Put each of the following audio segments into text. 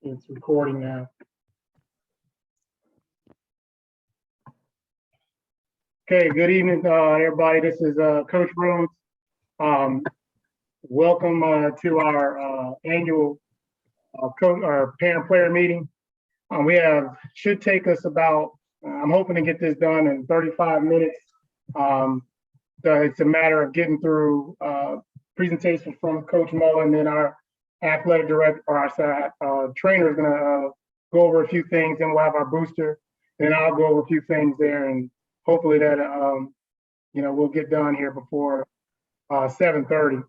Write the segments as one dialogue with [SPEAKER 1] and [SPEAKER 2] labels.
[SPEAKER 1] It's recording now. Okay, good evening, everybody. This is Coach Rhodes. Welcome to our annual our parent-player meeting. Should take us about, I'm hoping to get this done in 35 minutes. It's a matter of getting through presentation from Coach Mullen, then our athletic director, or our trainer is gonna go over a few things, and we'll have our booster, and I'll go over a few things there, and hopefully that we'll get done here before 7:30.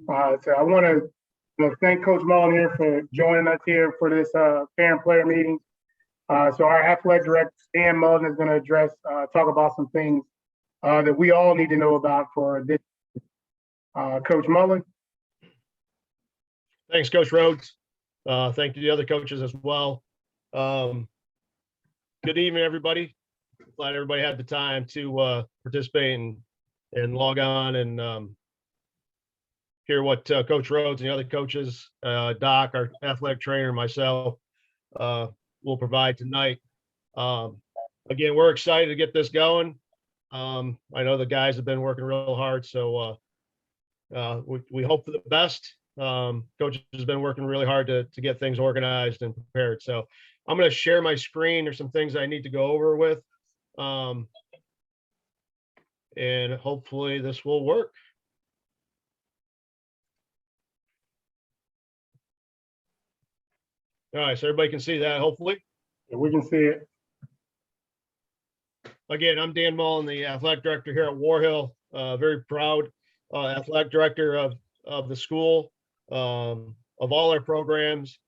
[SPEAKER 1] So I want to thank Coach Mullen here for joining us here for this parent-player meeting. So our athletic director, Dan Mullen, is going to talk about some things that we all need to know about for this. Coach Mullen.
[SPEAKER 2] Thanks, Coach Rhodes. Thank you to the other coaches as well. Good evening, everybody. Glad everybody had the time to participate and log on and hear what Coach Rhodes and the other coaches, Doc, our athletic trainer, myself, will provide tonight. Again, we're excited to get this going. I know the guys have been working real hard, so we hope for the best. Coach has been working really hard to get things organized and prepared. So I'm going to share my screen. There's some things I need to go over with. And hopefully this will work. All right, so everybody can see that, hopefully.
[SPEAKER 1] Yeah, we can see it.
[SPEAKER 2] Again, I'm Dan Mullen, the athletic director here at War Hill. Very proud athletic director of the school, of all our programs,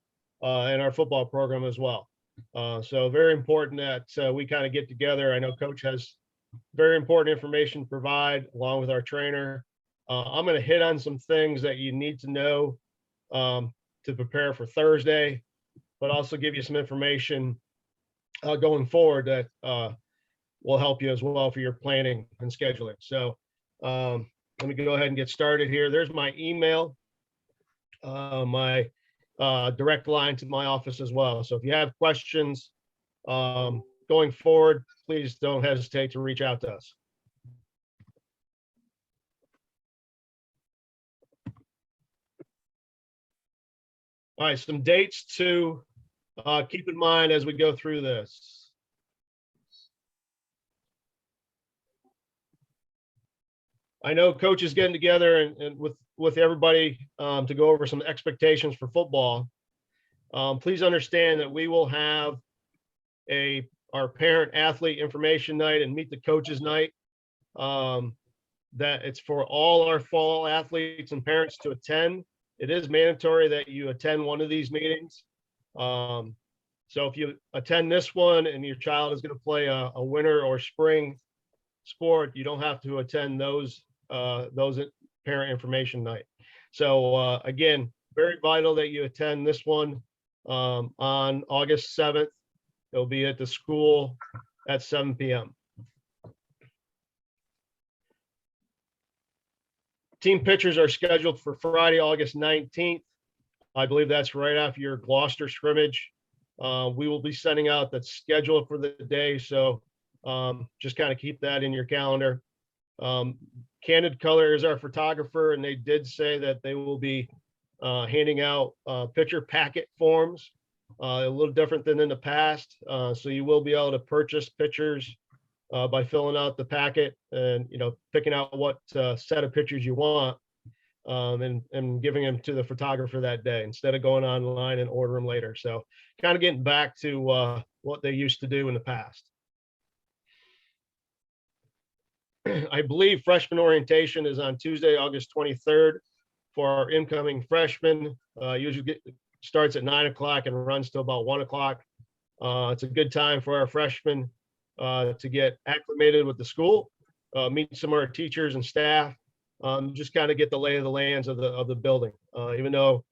[SPEAKER 2] and our football program as well. So very important that we kind of get together. I know Coach has very important information to provide along with our trainer. I'm going to hit on some things that you need to know to prepare for Thursday, but also give you some information going forward that will help you as well for your planning and scheduling. So let me go ahead and get started here. There's my email, my direct line to my office as well. So if you have questions going forward, please don't hesitate to reach out to us. All right, some dates to keep in mind as we go through this. I know Coach is getting together and with everybody to go over some expectations for football. Please understand that we will have our parent athlete information night and meet the coaches night. That it's for all our fall athletes and parents to attend. It is mandatory that you attend one of these meetings. So if you attend this one and your child is going to play a winter or spring sport, you don't have to attend those parent information night. So again, very vital that you attend this one on August 7th. It'll be at the school at 7 p.m. Team pictures are scheduled for Friday, August 19th. I believe that's right after your Gloucester scrimmage. We will be sending out the schedule for the day. So just kind of keep that in your calendar. Candid Color is our photographer, and they did say that they will be handing out picture packet forms, a little different than in the past. So you will be able to purchase pictures by filling out the packet and picking out what set of pictures you want and giving them to the photographer that day instead of going online and order them later. So kind of getting back to what they used to do in the past. I believe freshman orientation is on Tuesday, August 23rd for our incoming freshmen. Usually starts at 9 o'clock and runs till about 1 o'clock. It's a good time for our freshmen to get acclimated with the school, meet some of our teachers and staff, just kind of get the lay of the lands of the building. Even though,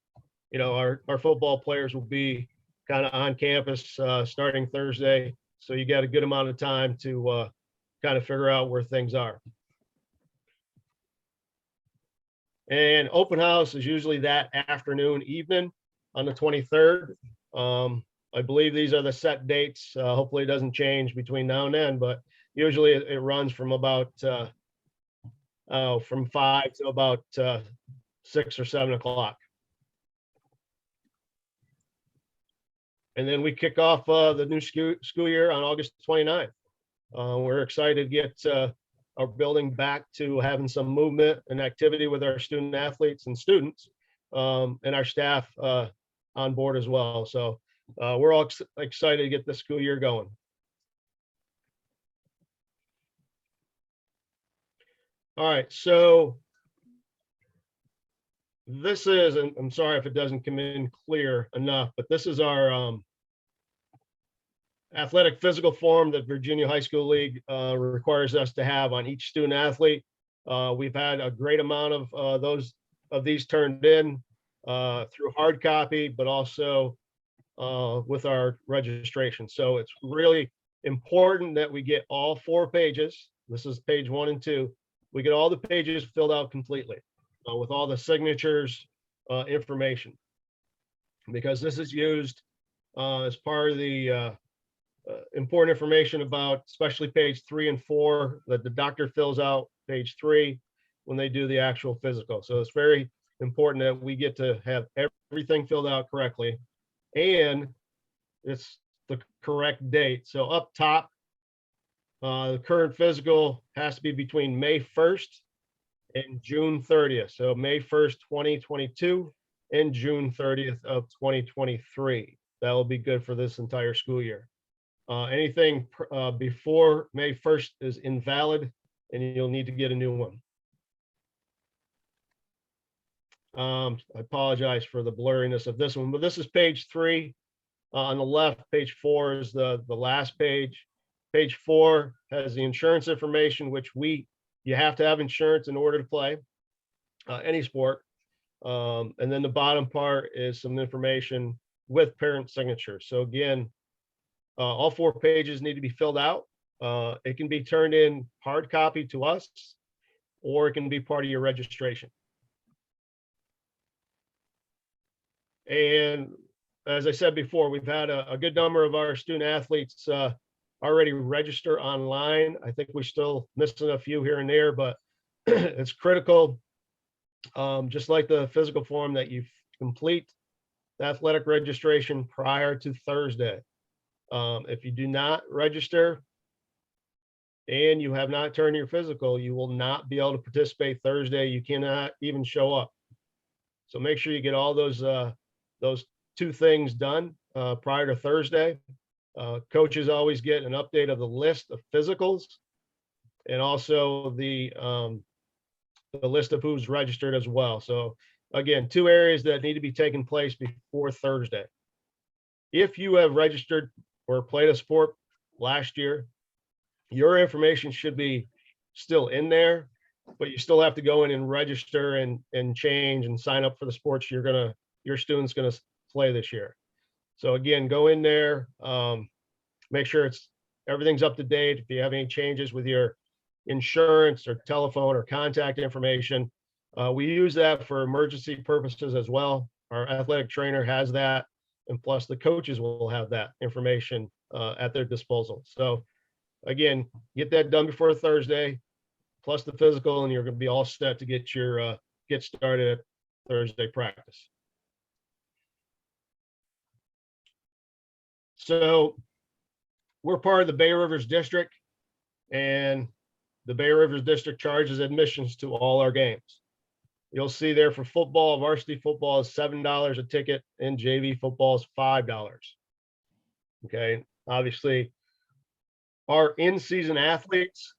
[SPEAKER 2] our football players will be kind of on campus starting Thursday. So you got a good amount of time to kind of figure out where things are. And open house is usually that afternoon, evening on the 23rd. I believe these are the set dates. Hopefully it doesn't change between now and then, but usually it runs from about from 5 to about 6 or 7 o'clock. And then we kick off the new school year on August 29th. We're excited to get our building back to having some movement and activity with our student athletes and students, and our staff on board as well. So we're all excited to get the school year going. All right, so this is, and I'm sorry if it doesn't come in clear enough, but this is our athletic physical form that Virginia High School League requires us to have on each student athlete. We've had a great amount of these turned in through hard copy, but also with our registration. So it's really important that we get all 4 pages. This is page 1 and 2. We get all the pages filled out completely with all the signatures, information, because this is used as part of the important information about, especially page 3 and 4, that the doctor fills out page 3 when they do the actual physical. So it's very important that we get to have everything filled out correctly, and it's the correct date. So up top, the current physical has to be between May 1st and June 30th. So May 1st, 2022 and June 30th of 2023. That will be good for this entire school year. Anything before May 1st is invalid, and you'll need to get a new one. I apologize for the blurriness of this one, but this is page 3. On the left, page 4 is the last page. Page 4 has the insurance information, which you have to have insurance in order to play any sport. And then the bottom part is some information with parent signatures. So again, all 4 pages need to be filled out. It can be turned in hard copy to us, or it can be part of your registration. And as I said before, we've had a good number of our student athletes already register online. I think we're still missing a few here and there, but it's critical, just like the physical form, that you complete the athletic registration prior to Thursday. If you do not register and you have not turned your physical, you will not be able to participate Thursday. You cannot even show up. So make sure you get all those 2 things done prior to Thursday. Coaches always get an update of the list of physicals, and also the list of who's registered as well. So again, 2 areas that need to be taking place before Thursday. If you have registered or played a sport last year, your information should be still in there, but you still have to go in and register and change and sign up for the sports your student's gonna play this year. So again, go in there, make sure everything's up to date. If you have any changes with your insurance or telephone or contact information, we use that for emergency purposes as well. Our athletic trainer has that, and plus the coaches will have that information at their disposal. So again, get that done before Thursday, plus the physical, and you're going to be all set to get started at Thursday practice. So we're part of the Bay Rivers District, and the Bay Rivers District charges admissions to all our games. You'll see there for football, varsity football is $7 a ticket, and JV football is $5. Okay, obviously, our in-season athletes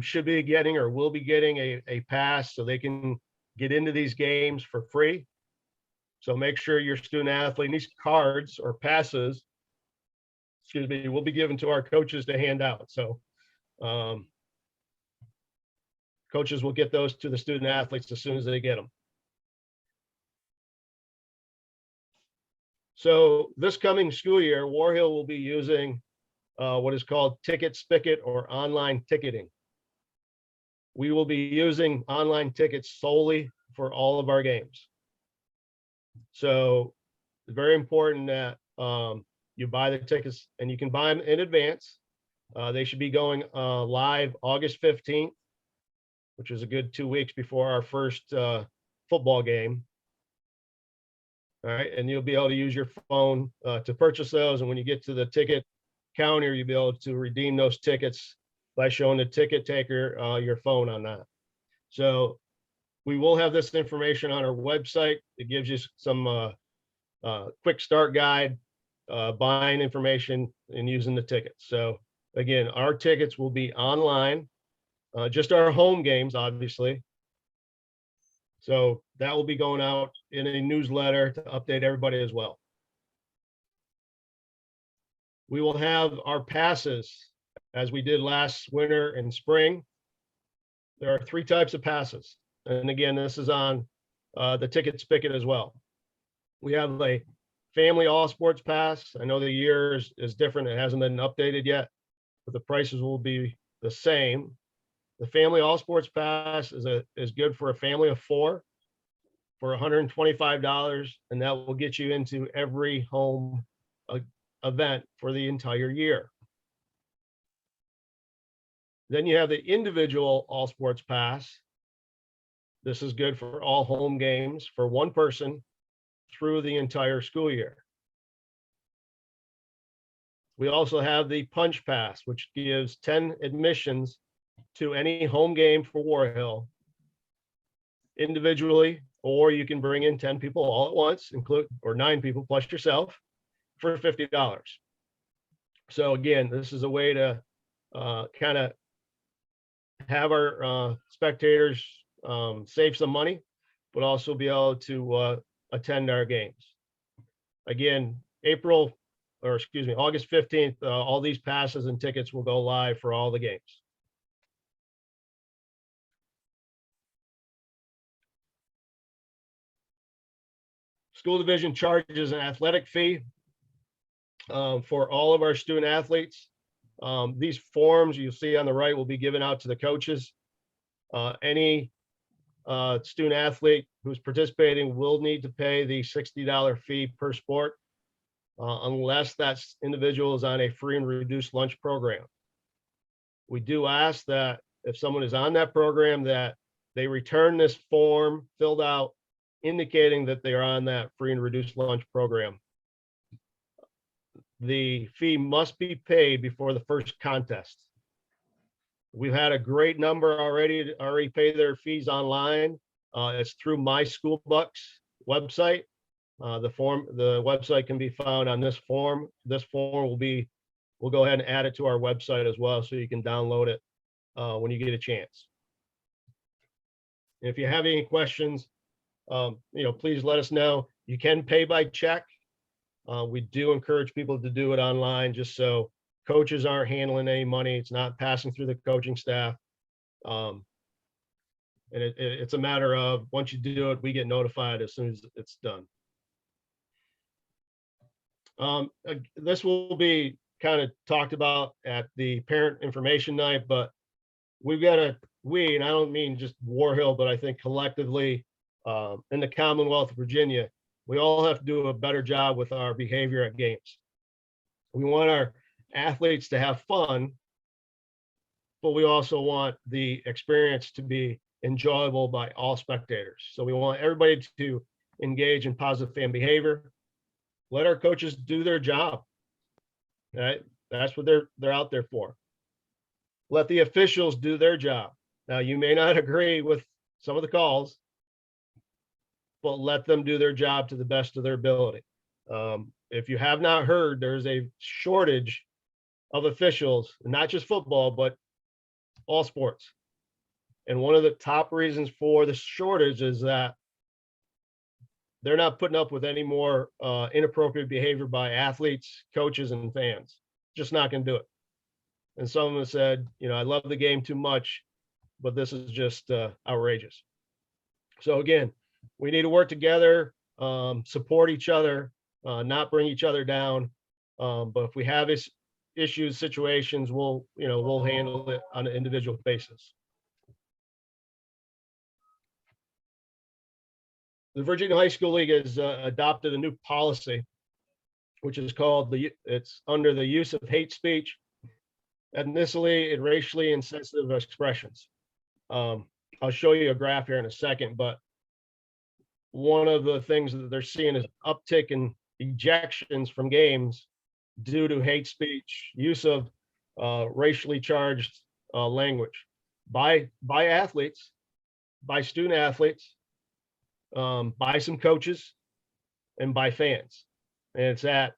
[SPEAKER 2] should be getting or will be getting a pass so they can get into these games for free. So make sure your student athlete, these cards or passes, will be given to our coaches to hand out. So coaches will get those to the student athletes as soon as they get them. So this coming school year, War Hill will be using what is called Ticket Spicket or online ticketing. We will be using online tickets solely for all of our games. So very important that you buy the tickets, and you can buy them in advance. They should be going live August 15th, which is a good 2 weeks before our first football game. All right, and you'll be able to use your phone to purchase those. And when you get to the ticket counter, you'll be able to redeem those tickets by showing the ticket taker your phone on that. So we will have this information on our website. It gives you some quick start guide, buying information and using the tickets. So again, our tickets will be online, just our home games, obviously. So that will be going out in a newsletter to update everybody as well. We will have our passes as we did last winter and spring. There are 3 types of passes. And again, this is on the ticket spigot as well. We have a family all sports pass. I know the year is different. It hasn't been updated yet, but the prices will be the same. The family all sports pass is good for a family of 4 for $125, and that will get you into every home event for the entire year. Then you have the individual all sports pass. This is good for all home games for 1 person through the entire school year. We also have the punch pass, which gives 10 admissions to any home game for War Hill individually, or you can bring in 10 people all at once, or 9 people plus yourself for $50. So again, this is a way to kind of have our spectators save some money, but also be able to attend our games. Again, August 15th, all these passes and tickets will go live for all the games. School division charges an athletic fee for all of our student athletes. These forms you'll see on the right will be given out to the coaches. Any student athlete who's participating will need to pay the $60 fee per sport, unless that individual is on a free and reduced lunch program. We do ask that if someone is on that program, that they return this form filled out indicating that they are on that free and reduced lunch program. The fee must be paid before the first contest. We've had a great number already pay their fees online. It's through My School Bucks website. The website can be found on this form. This form we'll go ahead and add it to our website as well, so you can download it when you get a chance. If you have any questions, please let us know. You can pay by check. We do encourage people to do it online, just so coaches aren't handling any money. It's not passing through the coaching staff. And it's a matter of, once you do it, we get notified as soon as it's done. This will be kind of talked about at the parent information night, but we've got and I don't mean just War Hill, but I think collectively in the Commonwealth of Virginia, we all have to do a better job with our behavior at games. We want our athletes to have fun, but we also want the experience to be enjoyable by all spectators. So we want everybody to engage in positive fan behavior. Let our coaches do their job. Right? That's what they're out there for. Let the officials do their job. Now, you may not agree with some of the calls, but let them do their job to the best of their ability. If you have not heard, there's a shortage of officials, not just football, but all sports. And one of the top reasons for the shortage is that they're not putting up with any more inappropriate behavior by athletes, coaches, and fans. Just not going to do it. And some of them said, I love the game too much, but this is just outrageous. So again, we need to work together, support each other, not bring each other down. But if we have issues, situations, we'll handle it on an individual basis. the Virginia High School League has adopted a new policy, which is called it's under the use of hate speech, ethnically and racially insensitive expressions. I'll show you a graph here in a second, but one of the things that they're seeing is uptick in ejections from games due to hate speech, use of racially charged language by athletes, by student athletes, by some coaches, and by fans. And it's at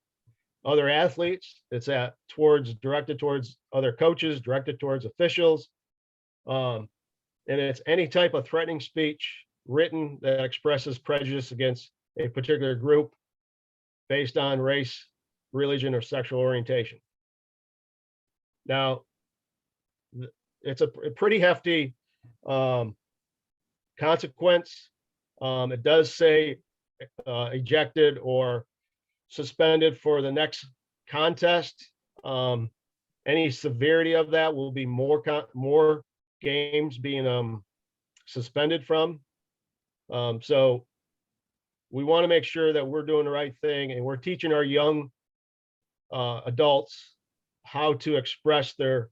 [SPEAKER 2] other athletes, it's directed towards other coaches, directed towards officials. And it's any type of threatening speech written that expresses prejudice against a particular group based on race, religion, or sexual orientation. Now, it's a pretty hefty consequence. It does say ejected or suspended for the next contest. Any severity of that will be more games being suspended from. So we want to make sure that we're doing the right thing and we're teaching our young adults how to express their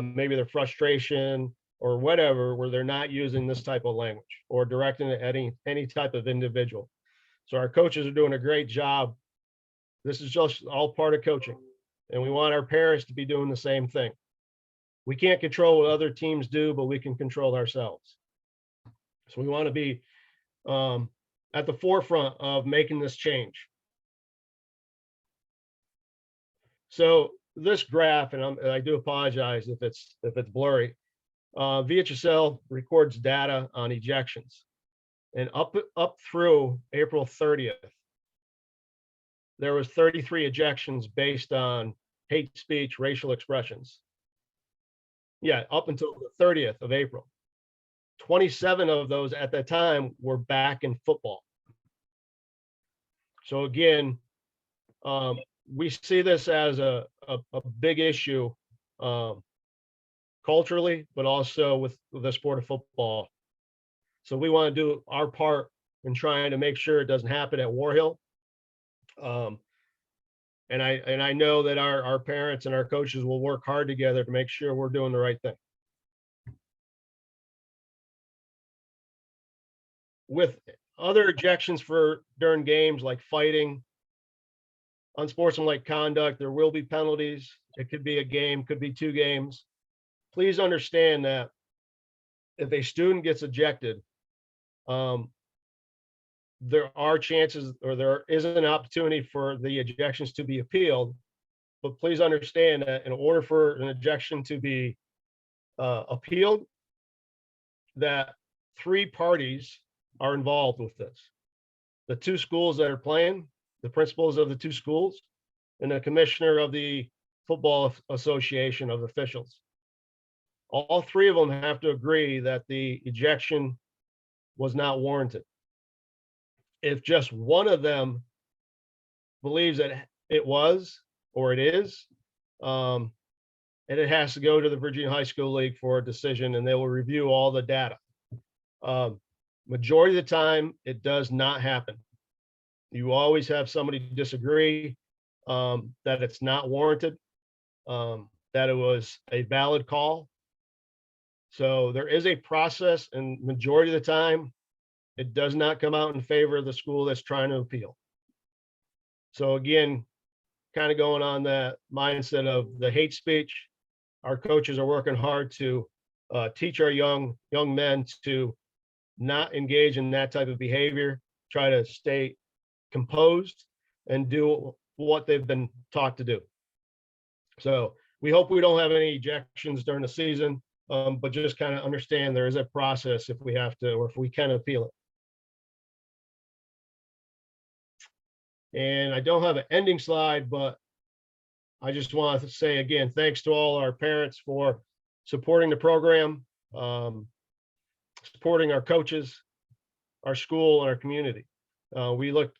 [SPEAKER 2] maybe their frustration or whatever, where they're not using this type of language or directing it at any type of individual. So our coaches are doing a great job. This is just all part of coaching, and we want our parents to be doing the same thing. We can't control what other teams do, but we can control ourselves. So we want to be at the forefront of making this change. So this graph, and I do apologize if it's blurry. VHSL records data on ejections, and up through April 30th, there was 33 ejections based on hate speech, racial expressions. Yeah, up until the 30th of April. 27 of those at that time were back in football. So again, we see this as a big issue culturally, but also with the sport of football. So we want to do our part in trying to make sure it doesn't happen at War Hill. And I know that our parents and our coaches will work hard together to make sure we're doing the right thing. With other ejections during games like fighting, unsportsmanlike conduct, there will be penalties. It could be a game, could be 2 games. Please understand that if a student gets ejected, there are chances, or there is an opportunity for the ejections to be appealed. But please understand that in order for an ejection to be appealed, that 3 parties are involved with this. The 2 schools that are playing, the principals of the 2 schools, and the commissioner of the Football Association of officials. All 3 of them have to agree that the ejection was not warranted. If just one of them believes that it was or it is, and it has to go to the Virginia High School League for a decision, and they will review all the data. Majority of the time, it does not happen. You always have somebody disagree that it's not warranted, that it was a valid call. So there is a process, and majority of the time, it does not come out in favor of the school that's trying to appeal. So again, kind of going on that mindset of the hate speech, our coaches are working hard to teach our young men to not engage in that type of behavior, try to stay composed and do what they've been taught to do. So we hope we don't have any ejections during the season, but just kind of understand there is a process if we have to, or if we can appeal it. And I don't have an ending slide, but I just want to say again, thanks to all our parents for supporting the program, supporting our coaches, our school, and our community. We look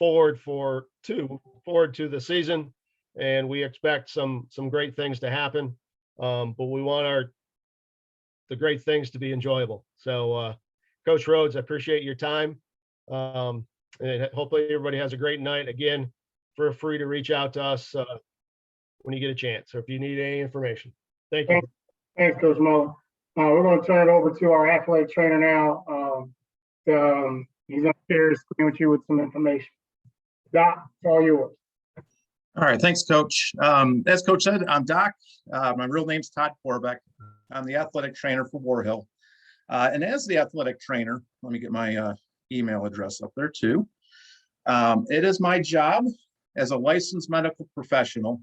[SPEAKER 2] forward to the season, and we expect some great things to happen. But we want the great things to be enjoyable. So, Coach Rhodes, I appreciate your time. And hopefully everybody has a great night. Again, feel free to reach out to us when you get a chance, or if you need any information. Thank you.
[SPEAKER 1] Thanks, Coach Muller. We're going to turn it over to our athletic trainer now. He's going to share his screen with you with some information. Doc, it's all yours.
[SPEAKER 3] All right, thanks, Coach. As Coach said, I'm Doc. My real name's Todd Corbeck. I'm the athletic trainer for War Hill. And as the athletic trainer, let me get my email address up there too. It is my job as a licensed medical professional,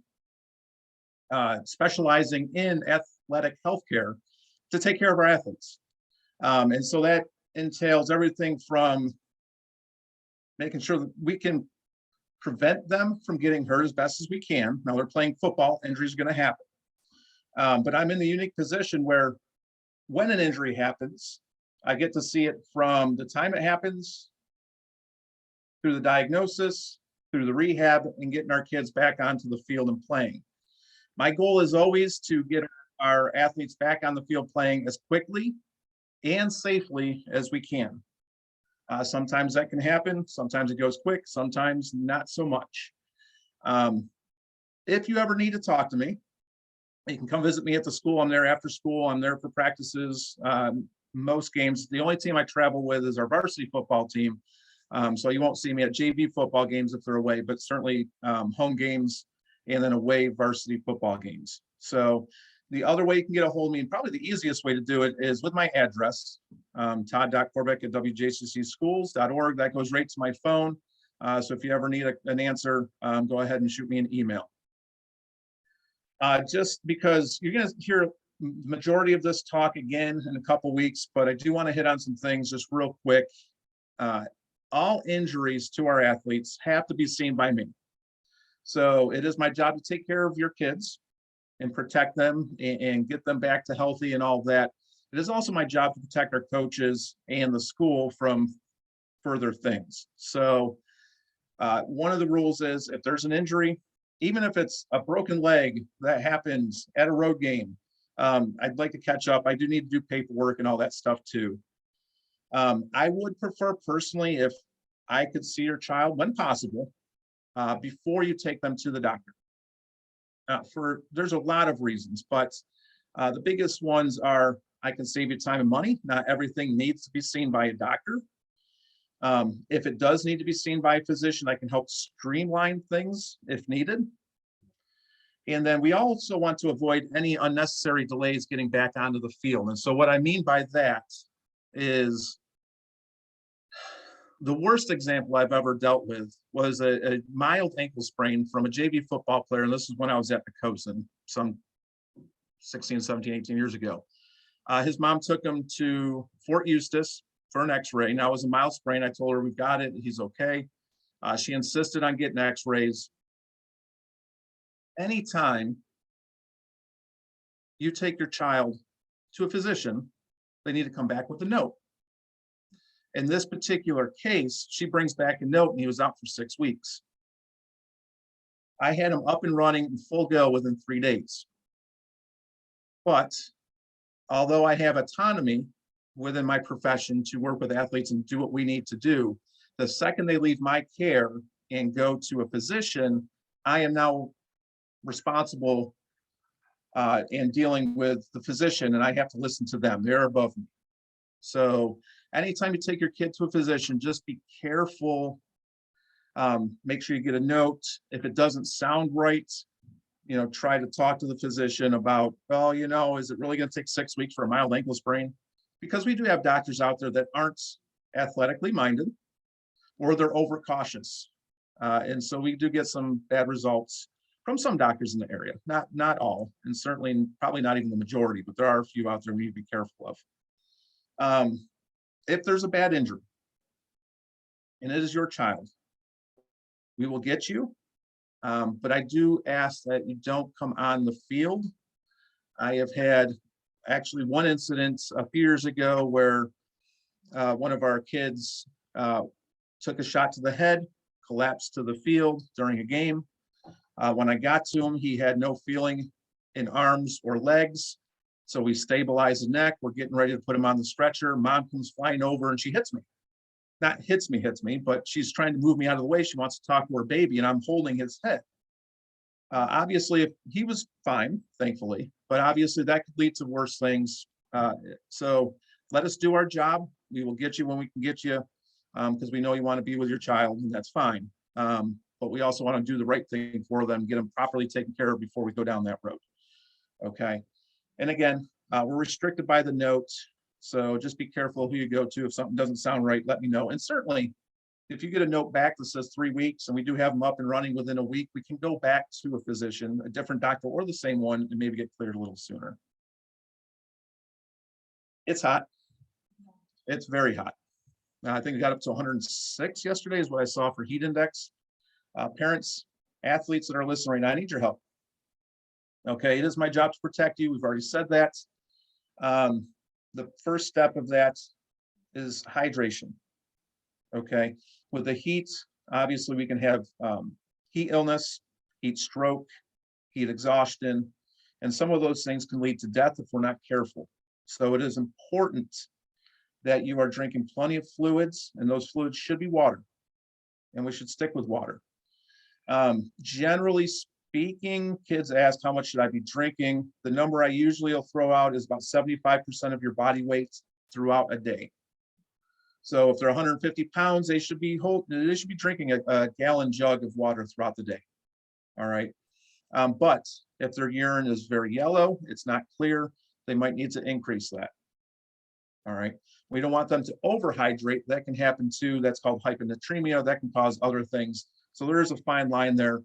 [SPEAKER 3] specializing in athletic healthcare, to take care of our athletes. And so that entails everything from making sure that we can prevent them from getting hurt as best as we can. Now they're playing football, injuries are going to happen. But I'm in the unique position where when an injury happens, I get to see it from the time it happens, through the diagnosis, through the rehab, and getting our kids back onto the field and playing. My goal is always to get our athletes back on the field playing as quickly and safely as we can. Sometimes that can happen. Sometimes it goes quick. Sometimes not so much. If you ever need to talk to me, you can come visit me at the school. I'm there after school. I'm there for practices, most games. The only team I travel with is our varsity football team. So you won't see me at JV football games if they're away, but certainly home games and then away varsity football games. So the other way you can get a hold of me, and probably the easiest way to do it, is with my address, todd.corbeck@wjccschools.org. That goes right to my phone. So if you ever need an answer, go ahead and shoot me an email. Just because you're going to hear the majority of this talk again in a couple weeks, but I do want to hit on some things just real quick. All injuries to our athletes have to be seen by me. So it is my job to take care of your kids and protect them and get them back to healthy and all that. It is also my job to protect our coaches and the school from further things. So one of the rules is if there's an injury, even if it's a broken leg that happens at a road game, I'd like to catch up. I do need to do paperwork and all that stuff too. I would prefer personally if I could see your child when possible before you take them to the doctor. There's a lot of reasons, but the biggest ones are I can save you time and money. Not everything needs to be seen by a doctor. If it does need to be seen by a physician, I can help streamline things if needed. And then we also want to avoid any unnecessary delays getting back onto the field. And so what I mean by that is the worst example I've ever dealt with was a mild ankle sprain from a JV football player. And this is when I was at Poquoson, some 16, 17, 18 years ago. His mom took him to Fort Eustis for an x-ray. Now it was a mild sprain. I told her, we've got it, he's okay. She insisted on getting x-rays. Anytime you take your child to a physician, they need to come back with a note. In this particular case, she brings back a note and he was out for 6 weeks. I had him up and running in full go within 3 days. But although I have autonomy within my profession to work with athletes and do what we need to do, the second they leave my care and go to a physician, I am now responsible in dealing with the physician, and I have to listen to them. They're above me. So anytime you take your kid to a physician, just be careful. Make sure you get a note. If it doesn't sound right, try to talk to the physician about, well, is it really going to take 6 weeks for a mild ankle sprain? Because we do have doctors out there that aren't athletically minded, or they're overcautious. And so we do get some bad results from some doctors in the area, not all, and certainly probably not even the majority, but there are a few out there we need to be careful of. If there's a bad injury and it is your child, we will get you. But I do ask that you don't come on the field. I have had actually one incident a few years ago where one of our kids took a shot to the head, collapsed to the field during a game. When I got to him, he had no feeling in arms or legs. So we stabilized his neck. We're getting ready to put him on the stretcher. Mom comes flying over and she hits me. not hits me, but she's trying to move me out of the way. She wants to talk to her baby and I'm holding his head. Obviously, if he was fine, thankfully, but obviously that could lead to worse things. So let us do our job. We will get you when we can get you, because we know you want to be with your child, and that's fine. But we also want to do the right thing for them, get them properly taken care of before we go down that road. Okay. And again, we're restricted by the note. So just be careful who you go to. If something doesn't sound right, let me know. And certainly, if you get a note back that says 3 weeks and we do have them up and running within a week, we can go back to a physician, a different doctor or the same one, and maybe get cleared a little sooner. It's hot. It's very hot. I think it got up to 106 yesterday is what I saw for heat index. Parents, athletes that are listening right now, I need your help. Okay, it is my job to protect you. We've already said that. The first step of that is hydration. Okay, with the heat, obviously we can have heat illness, heat stroke, heat exhaustion, and some of those things can lead to death if we're not careful. So it is important that you are drinking plenty of fluids, and those fluids should be water, and we should stick with water. Generally speaking, kids ask, how much should I be drinking? The number I usually will throw out is about 75% of your body weight throughout a day. So if they're 150 pounds, they should be drinking a gallon jug of water throughout the day. All right. But if their urine is very yellow, it's not clear, they might need to increase that. All right. We don't want them to overhydrate. That can happen too. That's called hyponatremia. That can cause other things. So there is a fine line there.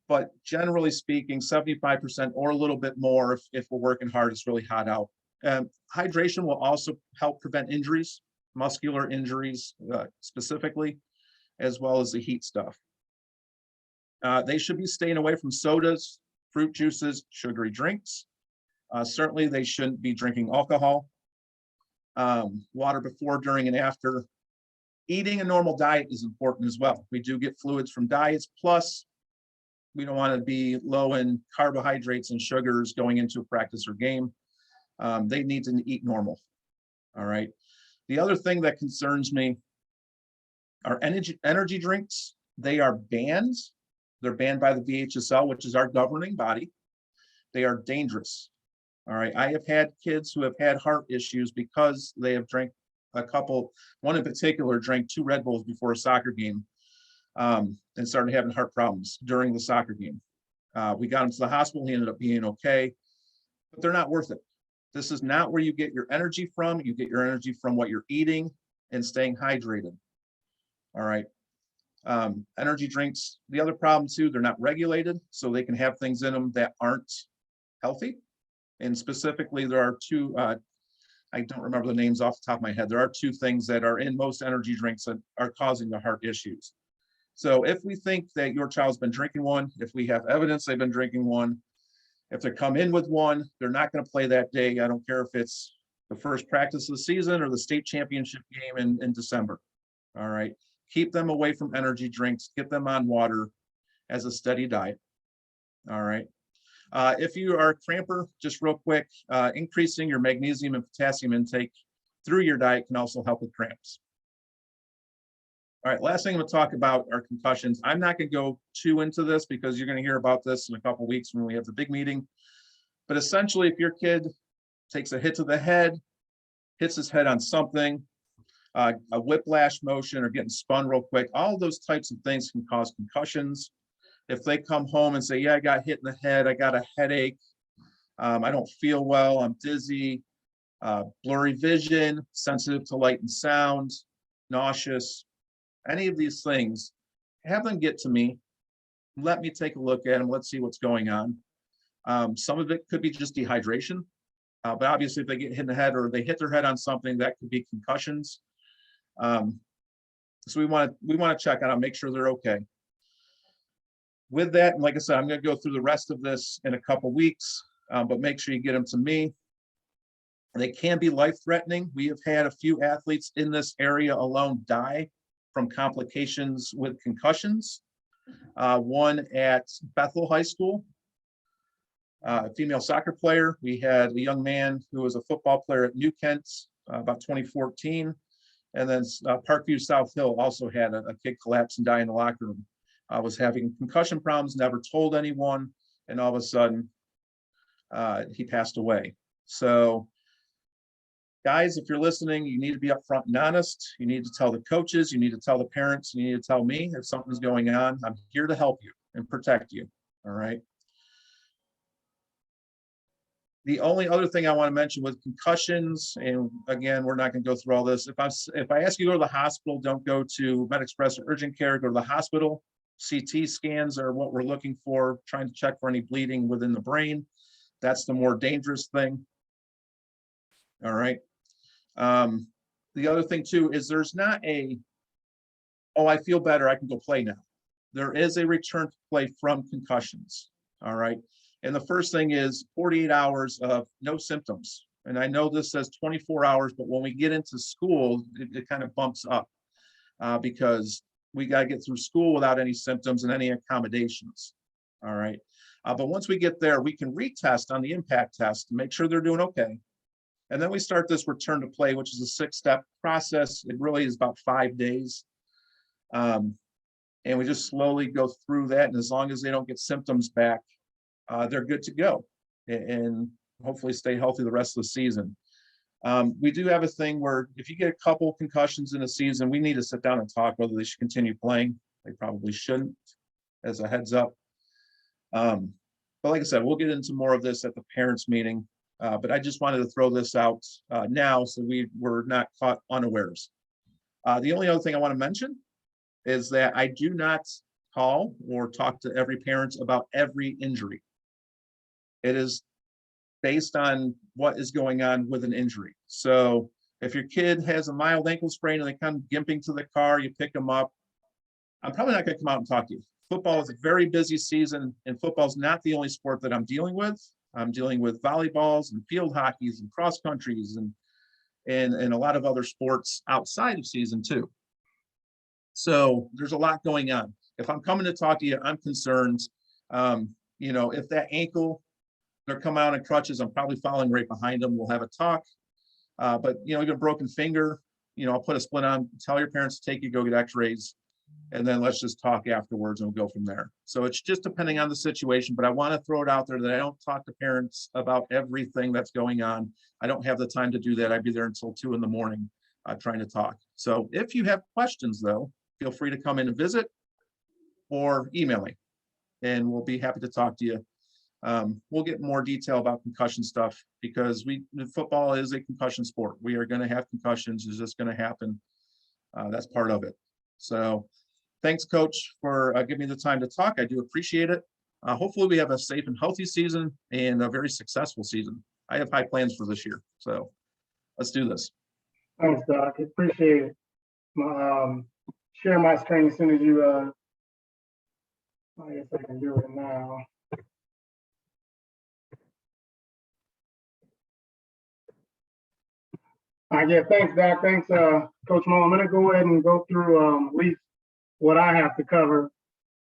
[SPEAKER 3] But generally speaking, 75% or a little bit more if we're working hard, it's really hot out. Hydration will also help prevent injuries, muscular injuries specifically, as well as the heat stuff. They should be staying away from sodas, fruit juices, sugary drinks. Certainly they shouldn't be drinking alcohol. Water before, during, and after. Eating a normal diet is important as well. We do get fluids from diets, plus we don't want to be low in carbohydrates and sugars going into a practice or game. They need to eat normal. All right. The other thing that concerns me are energy drinks. They are banned. They're banned by the VHSL, which is our governing body. They are dangerous. All right. I have had kids who have had heart issues because they have drank one in particular drank 2 Red Bulls before a soccer game and started having heart problems during the soccer game. We got him to the hospital. He ended up being okay, but they're not worth it. This is not where you get your energy from. You get your energy from what you're eating and staying hydrated. All right. Energy drinks, the other problem too, they're not regulated, so they can have things in them that aren't healthy. And specifically, there are 2, I don't remember the names off the top of my head. There are 2 things that are in most energy drinks that are causing the heart issues. So if we think that your child's been drinking one, if we have evidence they've been drinking one, if they come in with one, they're not going to play that day. I don't care if it's the first practice of the season or the state championship game in December. All right. Keep them away from energy drinks, get them on water as a steady diet. All right. If you are a cramper, just real quick, increasing your magnesium and potassium intake through your diet can also help with cramps. All right, last thing I'm going to talk about are concussions. I'm not going to go too into this because you're going to hear about this in a couple of weeks when we have the big meeting. But essentially, if your kid takes a hit to the head, hits his head on something, a whiplash motion or getting spun real quick, all those types of things can cause concussions. If they come home and say, yeah, I got hit in the head, I got a headache, I don't feel well, I'm dizzy, blurry vision, sensitive to light and sound, nauseous, any of these things, have them get to me. Let me take a look at them. Let's see what's going on. Some of it could be just dehydration, but obviously if they get hit in the head or they hit their head on something, that could be concussions. So we want to check on them, make sure they're okay. With that, and like I said, I'm going to go through the rest of this in a couple weeks, but make sure you get them to me. They can be life-threatening. We have had a few athletes in this area alone die from complications with concussions. One at Bethel High School, a female soccer player. We had a young man who was a football player at New Kent about 2014. And then Parkview South Hill also had a kid collapse and die in the locker room. Was having concussion problems, never told anyone, and all of a sudden he passed away. So guys, if you're listening, you need to be upfront and honest. You need to tell the coaches, you need to tell the parents, you need to tell me if something's going on. I'm here to help you and protect you. All right. The only other thing I want to mention with concussions, and again, we're not going to go through all this. If I ask you to go to the hospital, don't go to MedExpress or urgent care, go to the hospital. CT scans are what we're looking for, trying to check for any bleeding within the brain. That's the more dangerous thing. All right. The other thing too is there's not a, oh, I feel better, I can go play now. There is a return to play from concussions. All right. And the first thing is 48 hours of no symptoms. And I know this says 24 hours, but when we get into school, it kind of bumps up because we got to get through school without any symptoms and any accommodations. All right. But once we get there, we can retest on the impact test to make sure they're doing okay. And then we start this return to play, which is a 6-step process. It really is about 5 days. And we just slowly go through that. And as long as they don't get symptoms back, they're good to go and hopefully stay healthy the rest of the season. We do have a thing where if you get a couple concussions in a season, we need to sit down and talk whether they should continue playing. They probably shouldn't, as a heads up. But like I said, we'll get into more of this at the parents' meeting. But I just wanted to throw this out now so we were not caught unawares. The only other thing I want to mention is that I do not call or talk to every parent about every injury. It is based on what is going on with an injury. So if your kid has a mild ankle sprain and they come gimping to the car, you pick them up. I'm probably not going to come out and talk to you. Football is a very busy season, and football is not the only sport that I'm dealing with. I'm dealing with volleyballs and field hockeys and cross countries and a lot of other sports outside of season too. So there's a lot going on. If I'm coming to talk to you, I'm concerned. You know, if that ankle, they're coming out in crutches, I'm probably following right behind them. We'll have a talk. But you know, even a broken finger, you know, I'll put a splint on, tell your parents to take you, go get x-rays, and then let's just talk afterwards and we'll go from there. So it's just depending on the situation, but I want to throw it out there that I don't talk to parents about everything that's going on. I don't have the time to do that. I'd be there until 2 a.m. Trying to talk. So if you have questions though, feel free to come in and visit or email me and we'll be happy to talk to you. We'll get more detail about concussion stuff because football is a concussion sport. We are going to have concussions. It's just going to happen. That's part of it. So thanks, Coach, for giving me the time to talk. I do appreciate it. Hopefully we have a safe and healthy season and a very successful season. I have high plans for this year. So let's do this.
[SPEAKER 1] Thanks, Doc. Appreciate it. Share my screen as soon as you, I guess I can do it now. Yeah, thanks, Doc. Thanks, Coach Mull. I'm gonna go ahead and go through at least what I have to cover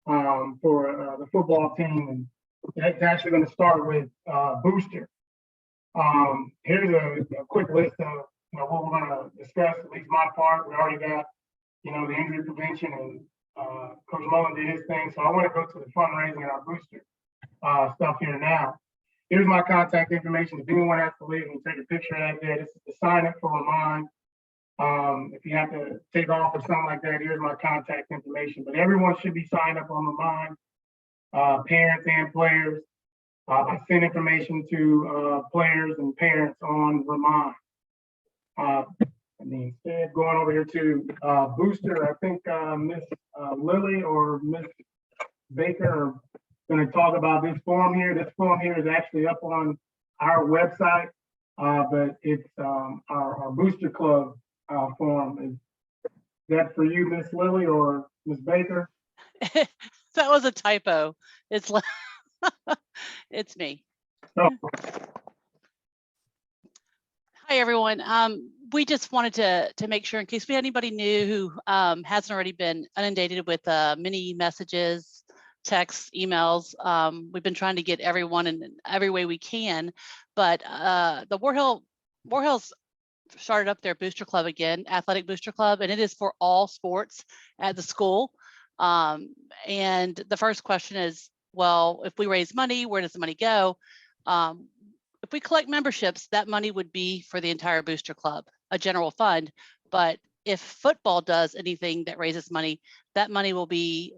[SPEAKER 1] for the football team, and it's actually going to start with booster. Here's a quick list of what we're going to discuss. At least my part, we already got the injury prevention, and Coach Mullen did his thing. So I want to go to the fundraising and our booster stuff here now. Here's my contact information. If anyone has to leave and take a picture of that there, this is the sign up for Remind. If you have to take off or something like that, here's my contact information. But everyone should be signed up on Remind, parents and players. I send information to players and parents on Remind. And instead, going over here to Booster, I think Miss Lily or Miss Baker are going to talk about this form here. This form here is actually up on our website, but it's our Booster Club form. Is that for you, Miss Lily or Miss Baker?
[SPEAKER 4] That was a typo. It's it's me.
[SPEAKER 1] Oh.
[SPEAKER 4] Hi everyone. We just wanted to make sure, in case we had anybody new who hasn't already been inundated with many messages, texts, emails. We've been trying to get everyone in every way we can, but the War Hills started up their booster club again, athletic booster club, and it is for all sports at the school. And the first question is, well, if we raise money, where does the money go? If we collect memberships, that money would be for the entire booster club, a general fund. But if football does anything that raises money, that money will be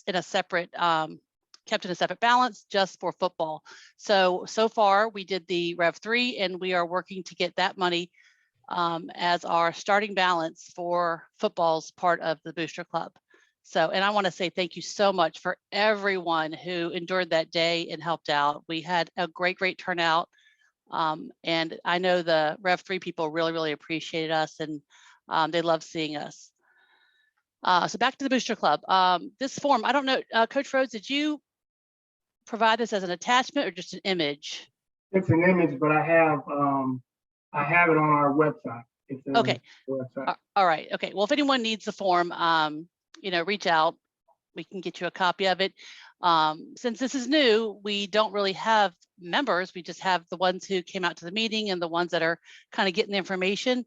[SPEAKER 4] in a separate, kept in a separate balance just for football. So far we did the Rev 3 and we are working to get that money as our starting balance for football's part of the booster club. So, and I want to say thank you so much for everyone who endured that day and helped out. We had a great turnout. And I know the Rev 3 people really appreciated us, and they love seeing us. So back to the booster club. This form, I don't know, Coach Rhodes, did you provide this as an attachment or just an image?
[SPEAKER 1] It's an image, but I have it on our website. It's a
[SPEAKER 4] Okay.
[SPEAKER 1] website.
[SPEAKER 4] All right. Okay. Well, if anyone needs the form, reach out. We can get you a copy of it. Since this is new, we don't really have members. We just have the ones who came out to the meeting and the ones that are kind of getting the information.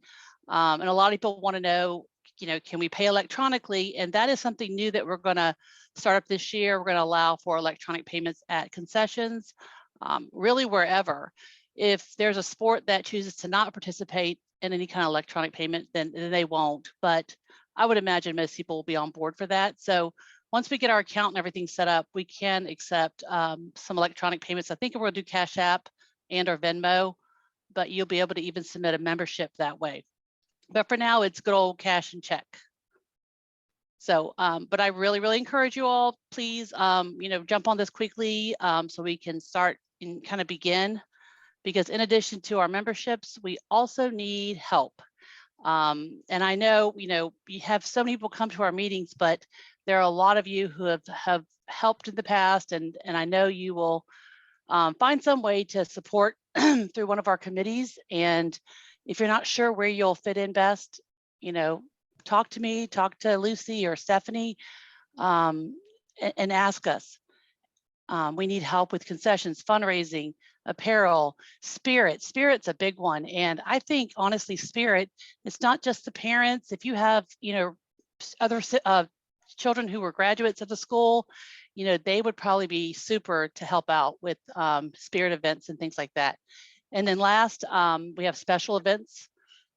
[SPEAKER 4] And a lot of people want to know, can we pay electronically? And that is something new that we're going to start up this year. We're going to allow for electronic payments at concessions, really wherever. If there's a sport that chooses to not participate in any kind of electronic payment, then they won't. But I would imagine most people will be on board for that. So once we get our account and everything set up, we can accept some electronic payments. I think we're going to do Cash App and or Venmo, but you'll be able to even submit a membership that way. But for now, it's good old cash and check. So, but I really encourage you all, please, jump on this quickly so we can start and kind of begin. Because in addition to our memberships, we also need help. And I know, you have so many people come to our meetings, but there are a lot of you who have helped in the past, and I know you will find some way to support through one of our committees. And if you're not sure where you'll fit in best, talk to me, talk to Lucy or Stephanie, and ask us. We need help with concessions, fundraising, apparel, Spirit's a big one. And I think honestly, Spirit, it's not just the parents. If you have, other children who were graduates of the school, they would probably be super to help out with Spirit events and things like that. And then last, we have special events.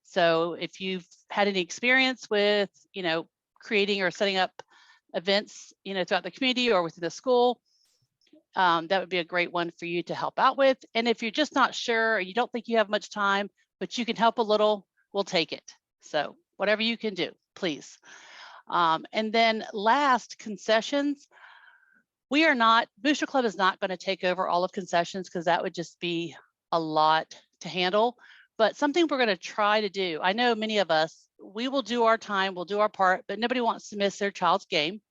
[SPEAKER 4] So if you've had any experience with, creating or setting up events, throughout the community or within the school, that would be a great one for you to help out with. And if you're just not sure, or you don't think you have much time, but you can help a little, we'll take it. So whatever you can do, please. And then last, concessions. Booster Club is not going to take over all of concessions because that would just be a lot to handle, but something we're going to try to do. I know many of us, we will do our time, we'll do our part, but nobody wants to miss their child's game.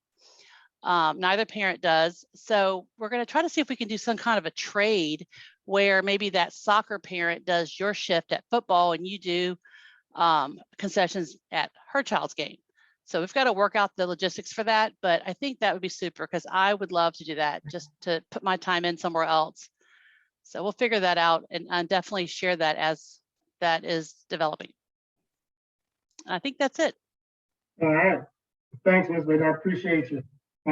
[SPEAKER 4] Neither parent does. So we're going to try to see if we can do some kind of a trade where maybe that soccer parent does your shift at football and you do concessions at her child's game. So we've got to work out the logistics for that, but I think that would be super because I would love to do that, just to put my time in somewhere else. So we'll figure that out and definitely share that as that is developing. I think that's it.
[SPEAKER 1] All right. Thanks, Ms. Baker. I appreciate you.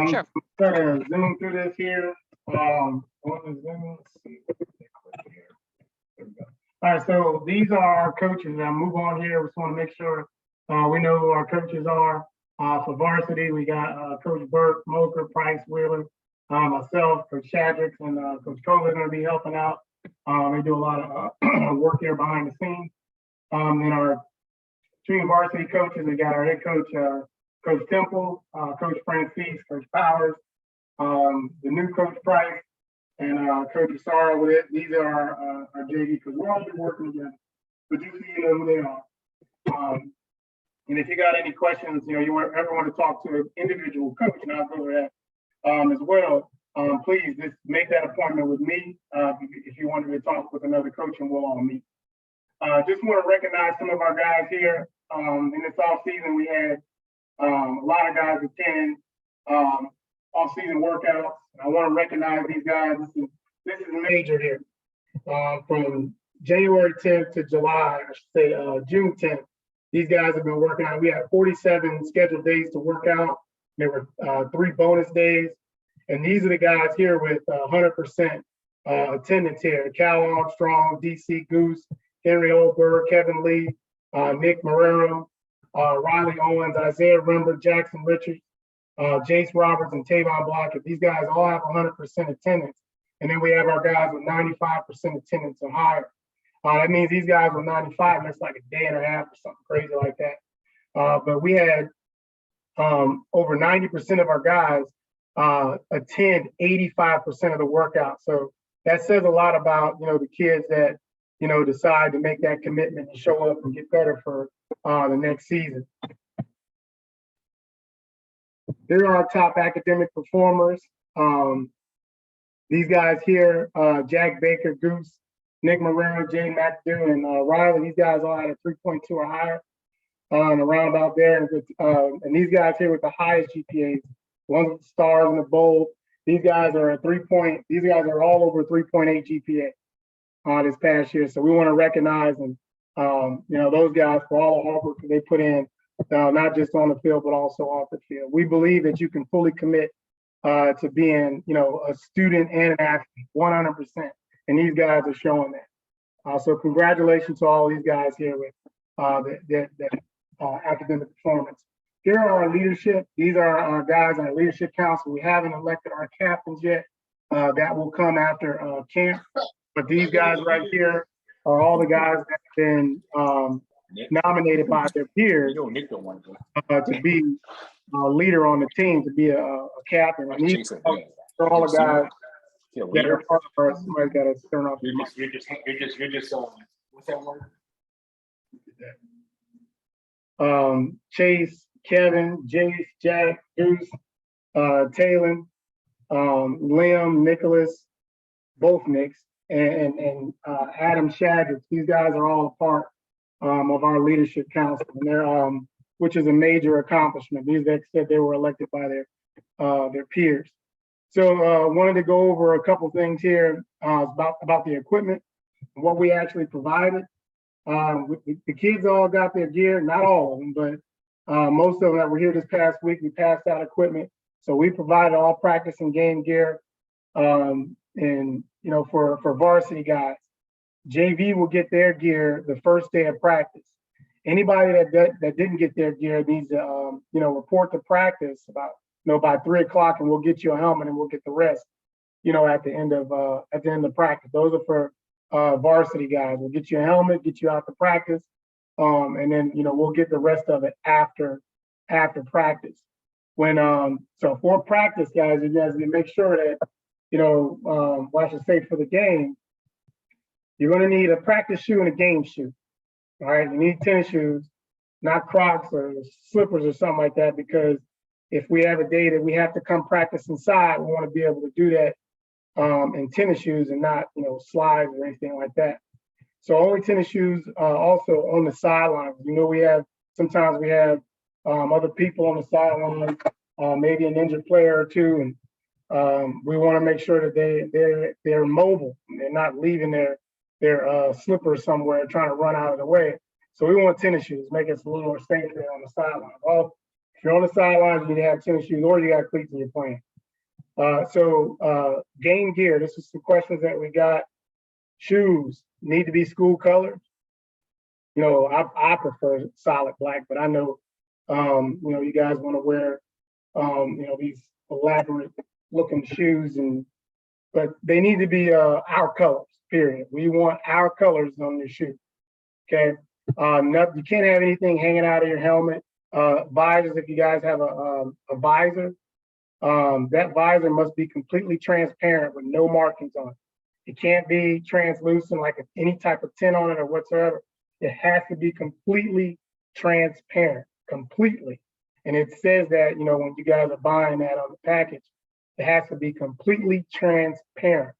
[SPEAKER 4] Sure.
[SPEAKER 1] I'm going to zoom through this here. All right, so these are our coaches. I'll move on here. We just want to make sure we know who our coaches are. For varsity, we got Coach Burke, Moker, Price, Wheeler, myself, Coach Shadricks, and Coach Kohler are going to be helping out. They do a lot of work here behind the scenes. And our junior varsity coaches, we got our head coach, Coach Temple, Coach Francis, Coach Powers, the new Coach Price, and Coach Asara with it. These are our JV because we're all working together. But you know who they are. And if you got any questions, you ever want to talk to an individual coach, and I'll go over that as well, please just make that appointment with me if you wanted to talk with another coach, and we'll all meet. Just want to recognize some of our guys here. In this off season, we had a lot of guys attend off-season workouts. I want to recognize these guys. This is major here. From January 10th to July, I should say, June 10th, these guys have been working out. We had 47 scheduled days to work out. There were 3 bonus days. And these are the guys here with 100% attendance here. Cal Armstrong, DC Goose, Henry Oldberg, Kevin Lee, Nick Marrero, Riley Owens, Isaiah Rember, Jackson Richards, Jace Roberts, and Tavon Blockett. These guys all have 100% attendance. And then we have our guys with 95% attendance or higher. That means these guys were 95, that's like a day and a half or something crazy like that. But we had over 90% of our guys attend 85% of the workout. So that says a lot about, the kids that, decide to make that commitment and show up and get better for the next season. Here are our top academic performers. These guys here, Jack Baker, Goose, Nick Marrero, Jay McAdoo, and Riley, these guys all had a 3.2 or higher and around about there. And these guys here with the highest GPAs, ones with the stars and the bold, these guys are these guys are all over 3.8 GPA this past year. So we want to recognize and those guys for all the hard work that they put in, not just on the field, but also off the field. We believe that you can fully commit to being, a student and an athlete, 100%. And these guys are showing that. So congratulations to all these guys here with the academic performance. Here are our leadership. These are our guys on our leadership council. We haven't elected our captains yet. That will come after camp. But these guys right here are all the guys that have been nominated by their peers to be a leader on the team, to be a captain. And these are all the guys that are part of our, somebody's got to turn off.
[SPEAKER 5] You're just what's that word?
[SPEAKER 1] Chase, Kevin, Jace, Jack, Goose, Talon, Liam, Nicholas, both Nicks, and Adam Shadrick. These guys are all a part of our leadership council, and they're which is a major accomplishment. These guys said they were elected by their peers. So wanted to go over a couple things here about the equipment and what we actually provided. The kids all got their gear, not all of them, but most of them that were here this past week, we passed out equipment. So we provided all practice and game gear. And for varsity guys, JV will get their gear the first day of practice. Anybody that didn't get their gear needs to report to practice about by 3 o'clock, and we'll get you a helmet and we'll get the rest at the end of practice. Those are for varsity guys. We'll get you a helmet, get you out to practice, and then we'll get the rest of it after practice. When so for practice, guys, you guys need to make sure that well, I should say for the game, you're going to need a practice shoe and a game shoe. All right, you need tennis shoes, not Crocs or slippers or something like that, because if we have a day that we have to come practice inside, we want to be able to do that in tennis shoes and not slides or anything like that. So only tennis shoes. Also on the sidelines, sometimes we have other people on the sideline, maybe an injured player or two, and we want to make sure that they're mobile. They're not leaving their slippers somewhere trying to run out of the way. So we want tennis shoes, make us a little more safe there on the sideline. Well, if you're on the sidelines, you need to have tennis shoes, or you got cleats and you're playing. So game gear, this is some questions that we got. Shoes need to be school colors. I prefer solid black, but I know, you guys want to wear, these elaborate looking shoes, but they need to be our colors, period. We want our colors on your shoe, okay? You can't have anything hanging out of your helmet. Visors, if you guys have a visor, that visor must be completely transparent with no markings on it. It can't be translucent, like any type of tint on it or whatsoever. It has to be completely transparent, completely. And it says that, when you guys are buying that on the package, it has to be completely transparent,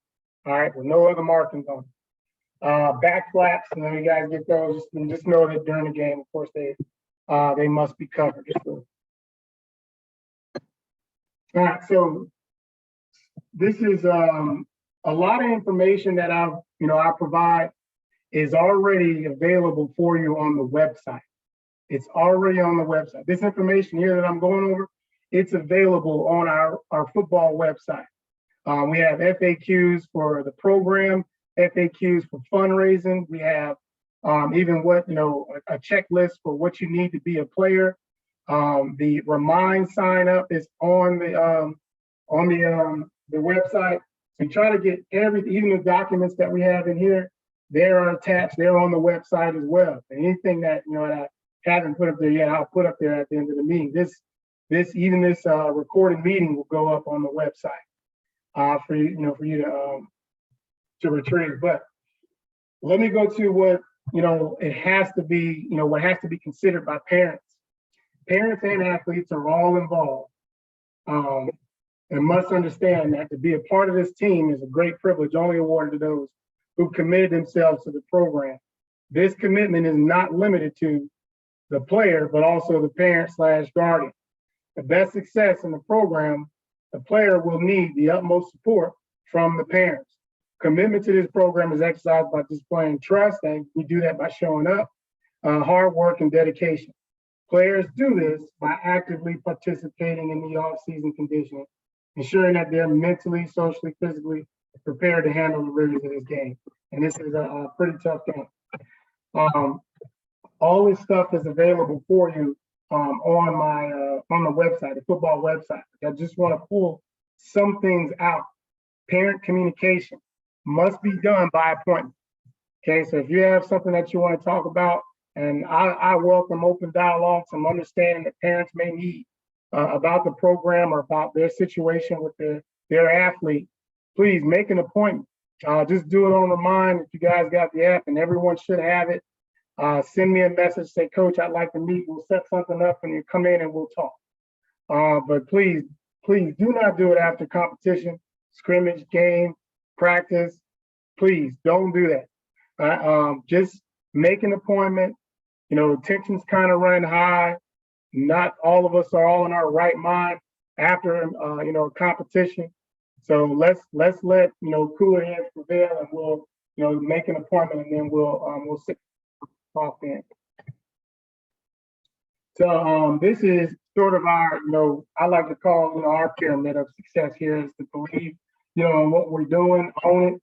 [SPEAKER 1] all right, with no other markings on it. Back flaps, you guys get those, just know that during the game, of course, they must be covered. All right, so this is a lot of information that I provide. is already available for you on the website. It's already on the website. This information here that I'm going over, it's available on our football website. We have FAQs for the program, FAQs for fundraising. We have even a checklist for what you need to be a player. The Remind sign up is on the website. We try to get everything, even the documents that we have in here, they're attached. They're on the website as well. And anything that that I haven't put up there yet, I'll put up there at the end of the meeting. This recorded meeting will go up on the website for you to retrieve. But let me go to what it has to be. What has to be considered by parents. Parents and athletes are all involved, and must understand that to be a part of this team is a great privilege only awarded to those who committed themselves to the program. This commitment is not limited to the player, but also the parent/guardian. The best success in the program, the player will need the utmost support from the parents. Commitment to this program is exercised by displaying trust, and we do that by showing up, hard work, and dedication. Players do this by actively participating in the off-season conditioning, ensuring that they're mentally, socially, physically prepared to handle the rigors of this game. And this is a pretty tough game. All this stuff is available for you on the website, the football website. I just want to pull some things out. Parent communication must be done by appointment. Okay, so if you have something that you want to talk about, and I welcome open dialogue, some understanding that parents may need about the program or about their situation with their athlete, please make an appointment. Just do it on Remind if you guys got the app, and everyone should have it. Send me a message, say, Coach, I'd like to meet. We'll set something up and you come in and we'll talk. But please do not do it after competition, scrimmage, game, practice. Please don't do that. Just make an appointment. Tension's kind of running high. Not all of us are all in our right mind after a competition. So let's let cooler heads prevail, and we'll make an appointment, and then we'll sit off in. So this is sort of our I like to call our pyramid of success here is to believe in what we're doing, own it,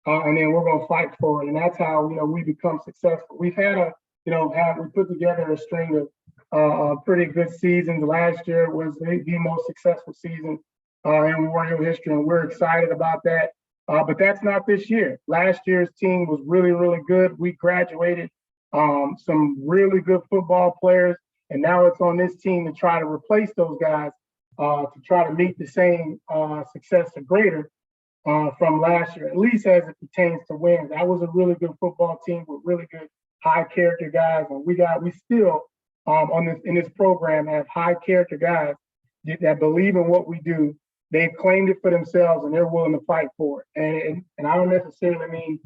[SPEAKER 1] and then we're gonna fight for it, and that's how we become successful. We've had we put together a string of pretty good seasons. Last year was the most successful season in Warrior history, and we're excited about that. But that's not this year. Last year's team was really, really good. We graduated some really good football players, and now it's on this team to try to replace those guys to try to meet the same success or greater from last year, at least as it pertains to wins. That was a really good football team with really good high character guys, and we still in this program have high character guys that believe in what we do. They've claimed it for themselves, and they're willing to fight for it. And I don't necessarily mean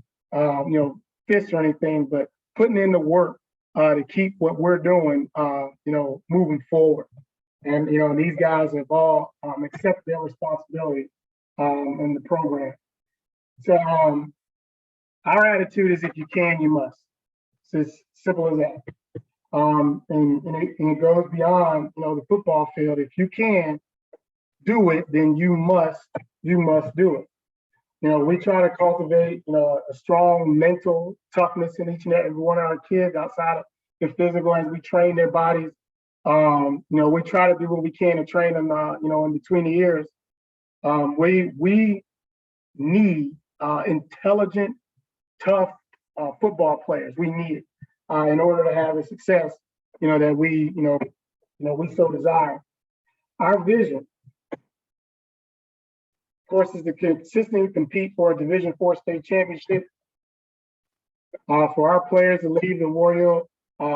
[SPEAKER 1] fists or anything, but putting in the work to keep what we're doing moving forward. And these guys have all accepted their responsibility in the program. So our attitude is, if you can, you must. It's as simple as that. And it goes beyond the football field. If you can do it, then you must do it. We try to cultivate a strong mental toughness in each and every one of our kids outside of the physical as we train their bodies. We try to do what we can to train them in between the years. We need intelligent, tough football players. We need it in order to have the success that we so desire. Our vision, of course, is to consistently compete for a Division IV state championship. For our players to leave the Warrior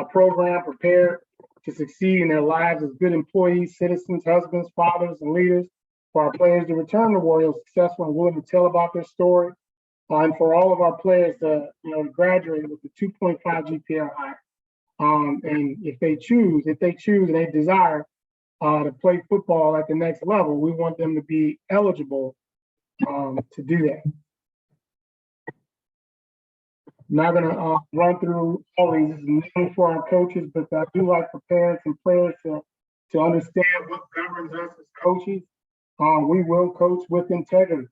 [SPEAKER 1] program prepared to succeed in their lives as good employees, citizens, husbands, fathers, and leaders. For our players to return to Warrior successful and willing to tell about their story. And for all of our players to graduate with the 2.5 GPA or higher. And if they choose and they desire to play football at the next level, we want them to be eligible to do that. Not gonna run through all these names for our coaches, but I do like for parents and players to understand what governs us as coaches. We will coach with integrity.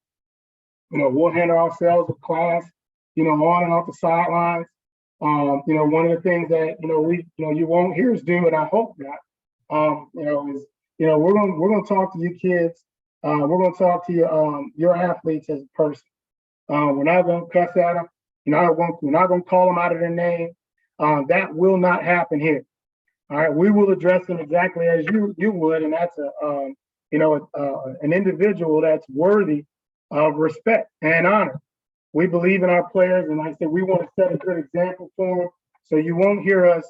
[SPEAKER 1] We'll handle ourselves with class, on and off the sidelines. One of the things that, you won't hear us do, and I hope not, is, we're gonna talk to you kids. We're gonna talk to your athletes as a person. We're not gonna cuss at them. We're not gonna call them out of their name. That will not happen here. All right, we will address them exactly as you would, and that's an individual that's worthy of respect and honor. We believe in our players, and like I said, we want to set a good example for them. So you won't hear us,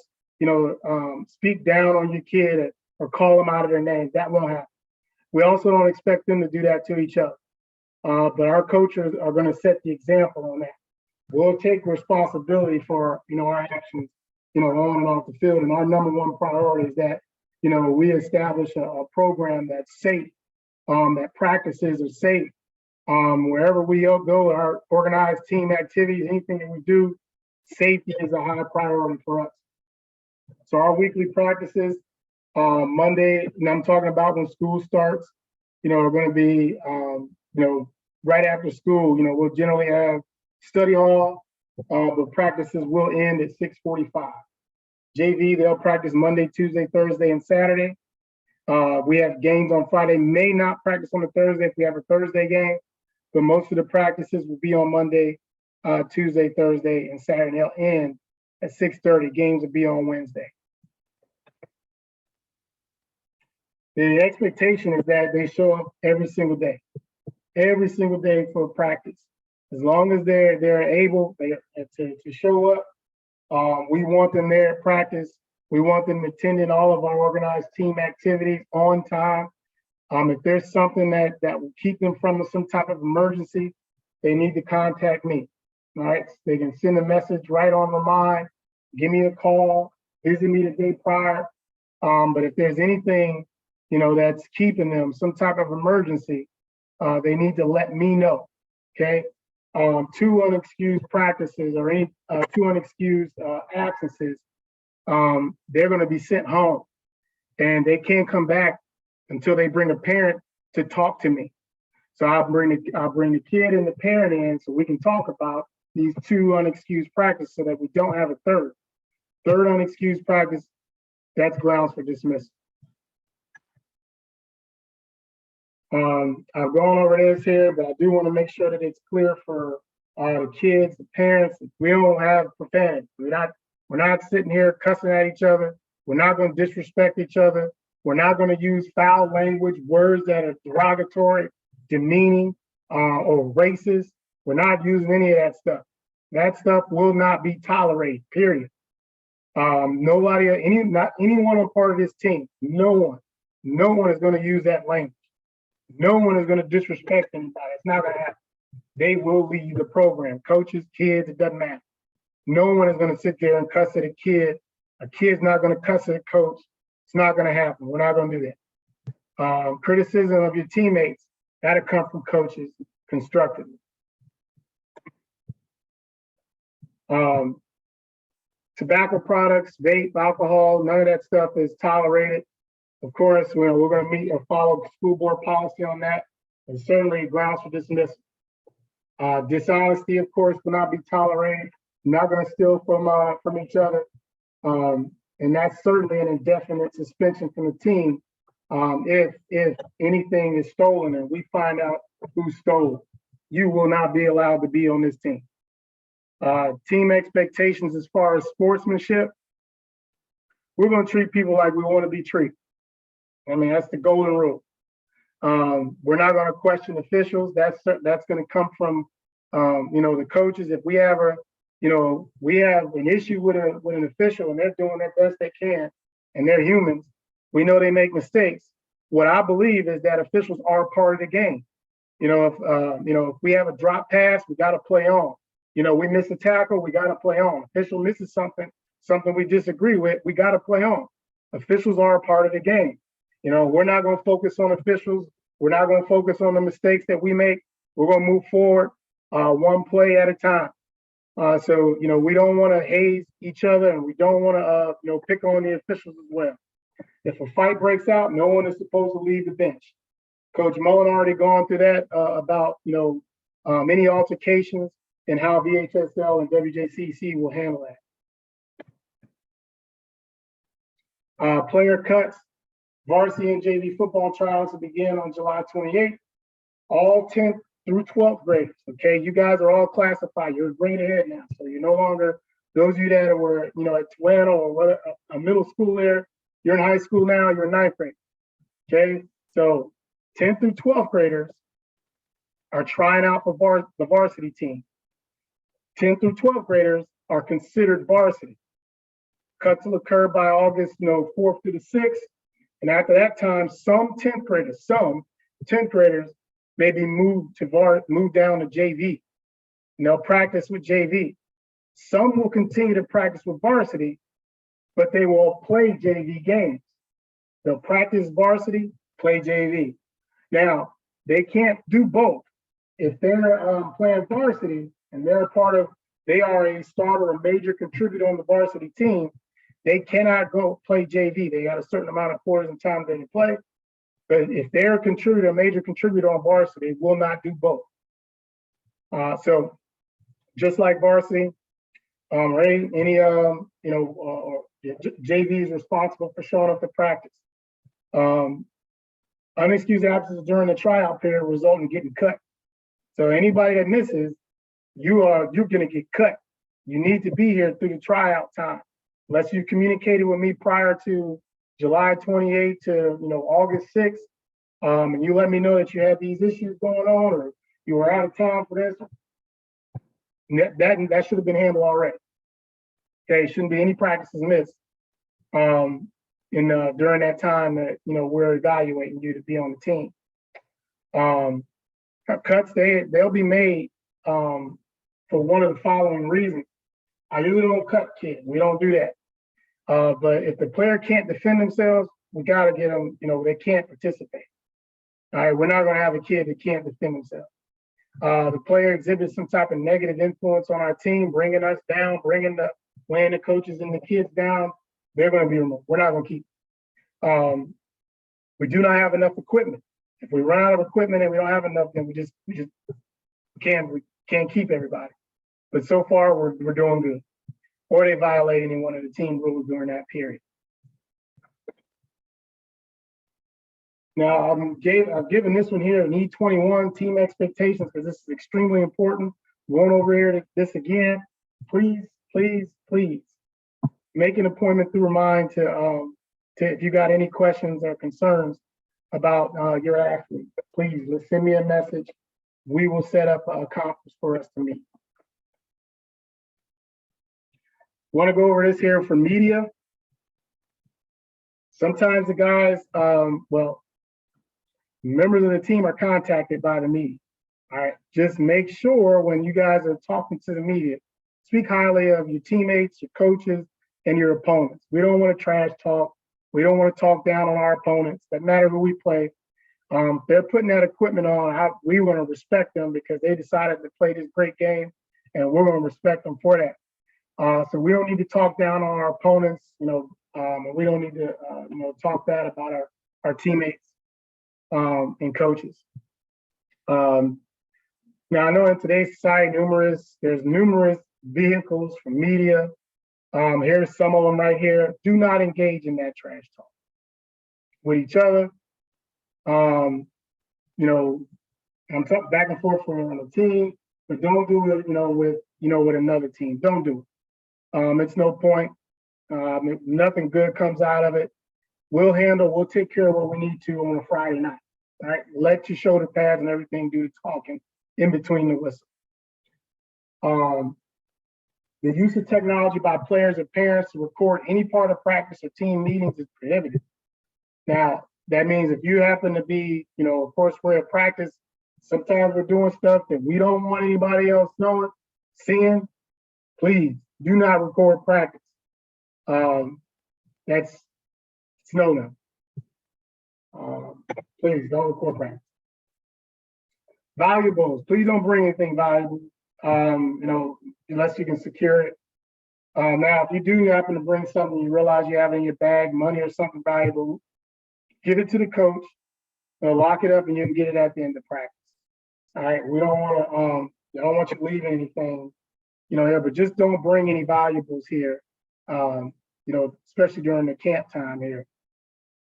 [SPEAKER 1] speak down on your kid or call them out of their name. That won't happen. We also don't expect them to do that to each other. But our coaches are going to set the example on that. We'll take responsibility for, our actions, on and off the field. And our number one priority is that, we establish a program that's safe, that practices are safe. Wherever we go, our organized team activities, anything that we do, safety is a high priority for us. So our weekly practices, Monday, and I'm talking about when school starts, are going to be, right after school. We'll generally have study hall, but practices will end at 6:45. JV, they'll practice Monday, Tuesday, Thursday, and Saturday. We have games on Friday, may not practice on a Thursday if we have a Thursday game, but most of the practices will be on Monday, Tuesday, Thursday, and Saturday. They'll end at 6:30. Games will be on Wednesday. The expectation is that they show up every single day for practice. As long as they're able to show up, we want them there at practice. We want them attending all of our organized team activities on time. If there's something that will keep them from some type of emergency, they need to contact me. All right, they can send a message right on the line, give me a call, visit me the day prior. But if there's anything, that's keeping them, some type of emergency, they need to let me know. Okay. 2 unexcused practices or any 2 unexcused absences, they're going to be sent home, and they can't come back until they bring a parent to talk to me. So I'll bring the kid and the parent in so we can talk about these 2 unexcused practices so that we don't have a third unexcused practice. That's grounds for dismissal. I've gone over this here, but I do want to make sure that it's clear for the kids, the parents. We don't have profanity. We're not sitting here cussing at each other. We're not going to disrespect each other. We're not going to use foul language, words that are derogatory, demeaning, or racist. We're not using any of that stuff. That stuff will not be tolerated, period. Not anyone on part of this team, no one is going to use that language. No one is going to disrespect anybody. It's not going to happen. They will leave the program. Coaches, kids, it doesn't matter. No one is going to sit there and cuss at a kid. A kid's not going to cuss at a coach. It's not going to happen. We're not going to do that. Criticism of your teammates, that'll come from coaches constructively. Tobacco products, vape, alcohol, none of that stuff is tolerated. Of course, we're going to meet or follow school board policy on that, and certainly grounds for dismissal. Dishonesty, of course, will not be tolerated. Not going to steal from each other, and that's certainly an indefinite suspension from the team. If anything is stolen and we find out who stole it, you will not be allowed to be on this team. Team expectations as far as sportsmanship, we're going to treat people like we want to be treated. I mean, that's the golden rule. We're not going to question officials. That's going to come from, the coaches. If we have we have an issue with an official and they're doing their best they can, and they're humans, we know they make mistakes. What I believe is that officials are part of the game. If we have a drop pass, we got to play on. We miss a tackle, we got to play on. Official misses something we disagree with, we got to play on. Officials are a part of the game. We're not going to focus on officials. We're not going to focus on the mistakes that we make. We're going to move forward one play at a time. So, we don't want to haze each other, and we don't want to, pick on the officials as well. If a fight breaks out, no one is supposed to leave the bench. Coach Mullen already gone through that about, any altercations and how VHSL and WJCC will handle that. Player cuts, varsity and JV football trials will begin on July 28th. All 10th through 12th graders, okay? You guys are all classified. You're a grade ahead now. So you're no longer, those of you that were, at Atlanta or a middle school there, you're in high school now, you're in ninth grade, okay? So 10th through 12th graders are trying out for the varsity team. 10th through 12th graders are considered varsity. Cuts will occur by August, 4th through the 6th. And after that time, some 10th graders may be moved down to JV. And they'll practice with JV. Some will continue to practice with varsity, but they will play JV games. They'll practice varsity, play JV. Now, they can't do both. If they're playing varsity and they are a starter, a major contributor on the varsity team, they cannot go play JV. They got a certain amount of quarters and time they can play. But if they're a major contributor on varsity, they will not do both. So just like varsity, any JV is responsible for showing up to practice. Unexcused absences during the tryout period result in getting cut. So anybody that misses, you're gonna get cut. You need to be here through the tryout time. Unless you communicated with me prior to July 28th to August 6th, and you let me know that you had these issues going on or you were out of town for this, that should have been handled already. Okay, shouldn't be any practices missed during that time that we're evaluating you to be on the team. Cuts they'll be made for one of the following reasons. I usually don't cut kids. We don't do that. But if the player can't defend themselves, we got to get them, they can't participate. All right, we're not going to have a kid that can't defend themselves. The player exhibits some type of negative influence on our team, bringing us down, weighing the coaches and the kids down. They're going to be removed. We're not going to keep them. We do not have enough equipment. If we run out of equipment and we don't have enough, then we can't keep everybody. But so far, we're doing good. Or they violate any one of the team rules during that period. Now, I've given this one here an E21 team expectations because this is extremely important. Going over here to this again, please make an appointment through Remind to if you got any questions or concerns about your athlete. Please send me a message. We will set up a conference for us to meet. Want to go over this here for media. Sometimes the guys, members of the team are contacted by the media. All right, just make sure when you guys are talking to the media, speak highly of your teammates, your coaches, and your opponents. We don't want to trash talk. We don't want to talk down on our opponents. Doesn't matter who we play. They're putting that equipment on. We want to respect them because they decided to play this great game, and we're going to respect them for that. So we don't need to talk down on our opponents, we don't need to, talk bad about our teammates and coaches. Now I know in today's society, there's numerous vehicles for media. Here's some of them right here. Do not engage in that trash talk with each other. I'm talking back and forth on the team, but don't do it, with another team. Don't do it. It's no point. Nothing good comes out of it. We'll take care of what we need to on a Friday night. All right, let your shoulder pads and everything do the talking in between the whistle. The use of technology by players or parents to record any part of practice or team meetings is prohibited. Now, that means if you happen to be, of course, we're at practice, sometimes we're doing stuff that we don't want anybody else knowing, seeing, please do not record practice. It's no. Please don't record practice. Valuables, please don't bring anything valuable. you know, unless you can secure it. Now, if you do happen to bring something you realize you have in your bag, money or something valuable, give it to the coach. They'll lock it up and you can get it at the end of practice. All right, we don't want to, I don't want you leaving anything, you know, here, but just don't bring any valuables here. You know, especially during the camp time here.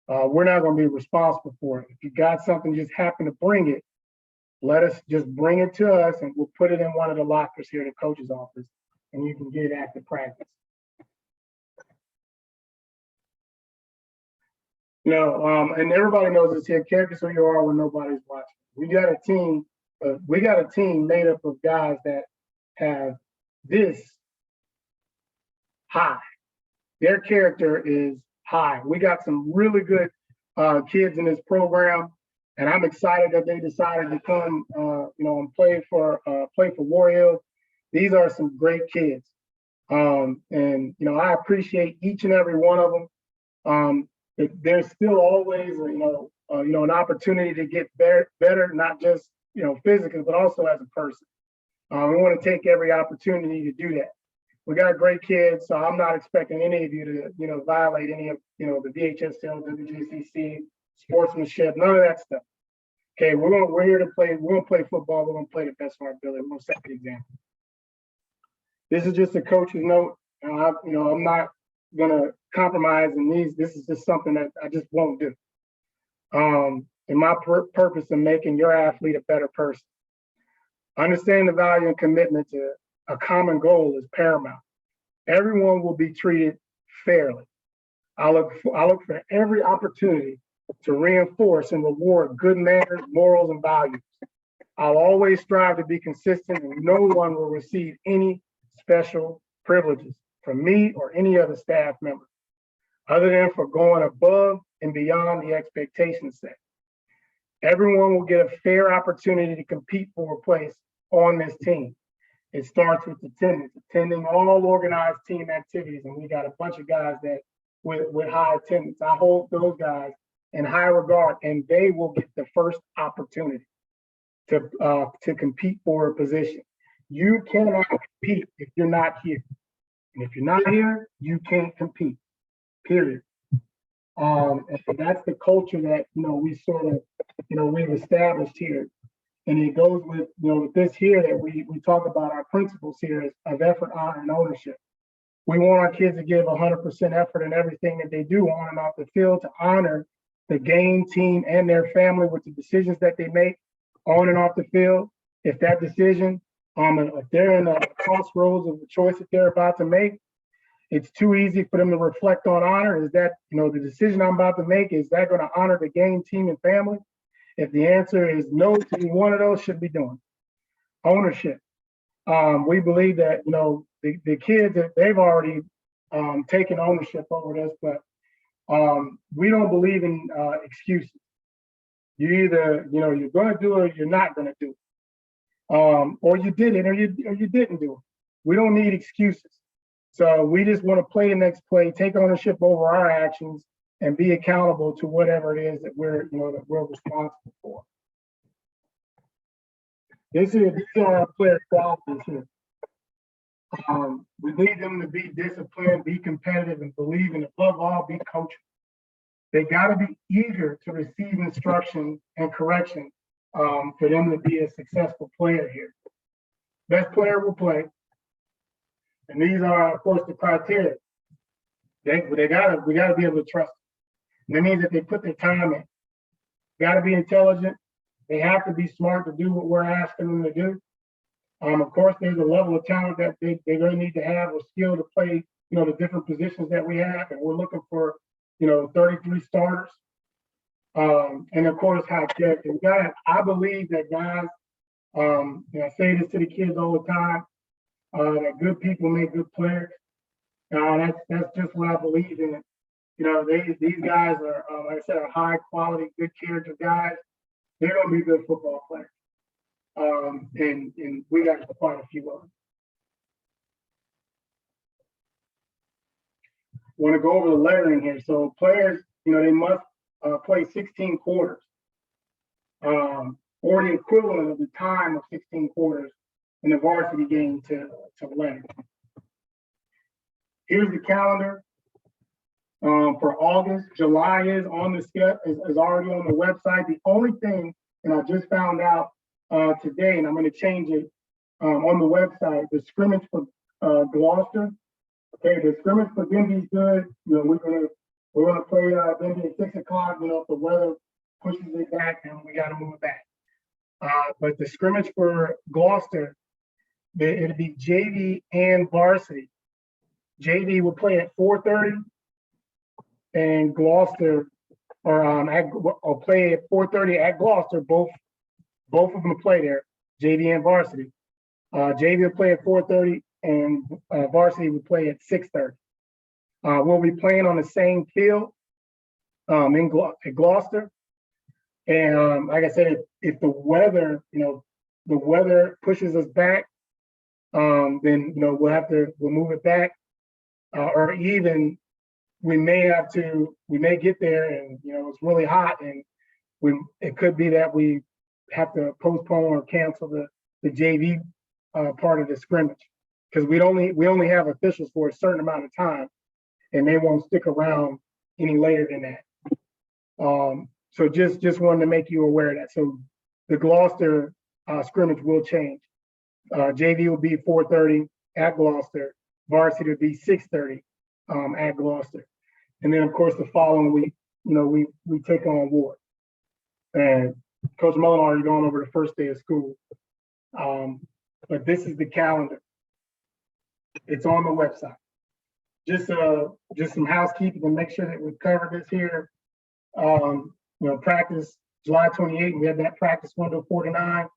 [SPEAKER 1] We're not going to be responsible for it. If you got something, just happen to bring it, let us just bring it to us and we'll put it in one of the lockers here in the coach's office and you can get it after practice. You know, and everybody knows this here, characters who you are when nobody's watching. We got a team made up of guys that have this high. Their character is high. We got some really good kids in this program, and I'm excited that they decided to come, you know, and play for War Hill. These are some great kids, and you know, I appreciate each and every one of them. There's still always, you know, an opportunity to get better, not just, you know, physically, but also as a person. We want to take every opportunity to do that. We got great kids, so I'm not expecting any of you to, you know, violate any of, you know, the VHSL, WJCC, sportsmanship, none of that stuff. Okay, we're here to play. We're gonna play football. We're gonna play the best of our ability. We're gonna set the example. This is just a coach's note. You know, I'm not gonna compromise in these. This is just something that I just won't do. And my purpose in making your athlete a better person. Understand the value and commitment to a common goal is paramount. Everyone will be treated fairly. I look for every opportunity to reinforce and reward good manners, morals, and values. I'll always strive to be consistent and no one will receive any special privileges from me or any other staff member, other than for going above and beyond the expectations set. Everyone will get a fair opportunity to compete for a place on this team. It starts with attending all organized team activities, and we got a bunch of guys that with high attendance. I hold those guys in high regard, and they will get the first opportunity to compete for a position. You cannot compete if you're not here, and if you're not here, you can't compete. Period. And that's the culture that, you know, we sort of, you know, we've established here. And it goes with, you know, with this here that we talk about our principles here of effort, honor, and ownership. We want our kids to give 100% effort in everything that they do on and off the field to honor the game, team, and their family with the decisions that they make on and off the field. If that decision, if they're in a crossroads of the choice that they're about to make, it's too easy for them to reflect on honor. Is that, you know, the decision I'm about to make, is that going to honor the game, team, and family? If the answer is no to one of those, should be doing ownership. We believe that, you know, the kids, they've already taken ownership over this, but we don't believe in excuses. You either, you know, you're going to do it or you're not going to do it. Or you did it or you didn't do it. We don't need excuses. So we just want to play the next play, take ownership over our actions, and be accountable to whatever it is that we're, you know, that we're responsible for. These are our player qualities here. We need them to be disciplined, be competitive, and believe, and above all, be coachable. They got to be eager to receive instruction and correction for them to be a successful player here. Best player will play. And these are, of course, the criteria. We gotta be able to trust them. That means that they put their time in. Gotta be intelligent. They have to be smart to do what we're asking them to do. Of course, there's a level of talent that they're gonna need to have, or skill to play, you know, the different positions that we have. And we're looking for, you know, 33 starters. And of course, high character. I believe that guys, you know, I say this to the kids all the time, that good people make good players. That's just what I believe in. You know, these guys are, like I said, are high quality, good character guys. They're going to be good football players. And we got quite a few of them. Want to go over the layering here. So players, you know, they must play 16 quarters, or the equivalent of the time of 16 quarters and the varsity game to Leonard. Here's the calendar for August. July is on the is already on the website. The only thing, and I just found out today, and I'm going to change it on the website, the scrimmage for Gloucester. Okay, the scrimmage for Denby is good. You know, we're gonna play Denby at 6 o'clock. You know, if the weather pushes it back, then we got to move it back. But the scrimmage for Gloucester, it'll be JV and varsity. JV will play at 4:30, and Gloucester will play at 4:30 at Gloucester. Both of them will play there, JV and varsity. JV will play at 4:30, and varsity will play at 6:30. We'll be playing on the same field at Gloucester. And like I said, if the weather, the weather pushes us back, then we'll move it back, or even we may get there and it's really hot, and it could be that we have to postpone or cancel the JV part of the scrimmage, because we only have officials for a certain amount of time, and they won't stick around any later than that. So just wanted to make you aware of that. So the Gloucester scrimmage will change. JV will be 4:30 at Gloucester. Varsity will be 6:30 at Gloucester. And then of course the following week, we take on Ward. And Coach Mullen already gone over the first day of school. But this is the calendar. It's on the website. Just some housekeeping to make sure that we cover this here. Practice July 28th, we had that practice window 4 to 9.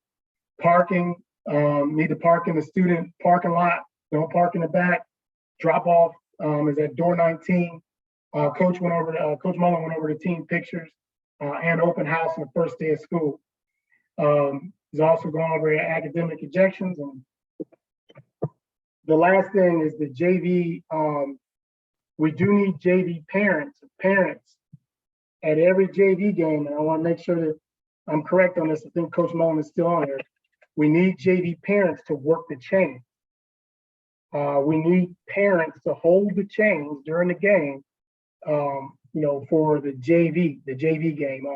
[SPEAKER 1] Parking, need to park in the student parking lot. Don't park in the back. Drop off is at door 19. Coach Mullen went over the team pictures and open house on the first day of school. He's also going over academic ejections. And the last thing is the JV. We do need JV parents at every JV game, and I want to make sure that I'm correct on this. I think Coach Mullen is still on here. We need JV parents to work the chain. We need parents to hold the chains during the game, for the JV game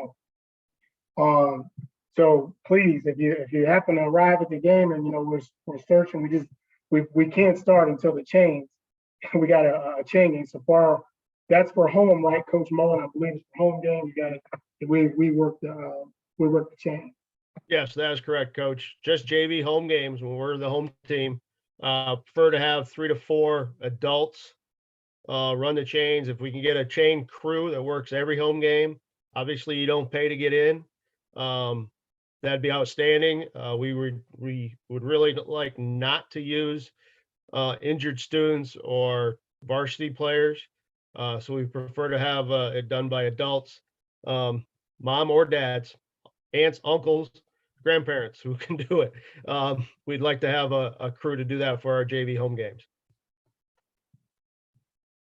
[SPEAKER 1] on. So please, if you happen to arrive at the game and we're searching, we can't start until the chains. We got a chain game. So far, that's for home, right, Coach Mullen? I believe it's for home game. We work the chain.
[SPEAKER 2] Yes, that is correct, Coach. Just JV home games when we're the home team. Prefer to have 3 to 4 adults run the chains. If we can get a chain crew that works every home game, obviously you don't pay to get in. That'd be outstanding. We would really like not to use injured students or varsity players. So we prefer to have it done by adults, mom or dads, aunts, uncles, grandparents who can do it. We'd like to have a crew to do that for our JV home games.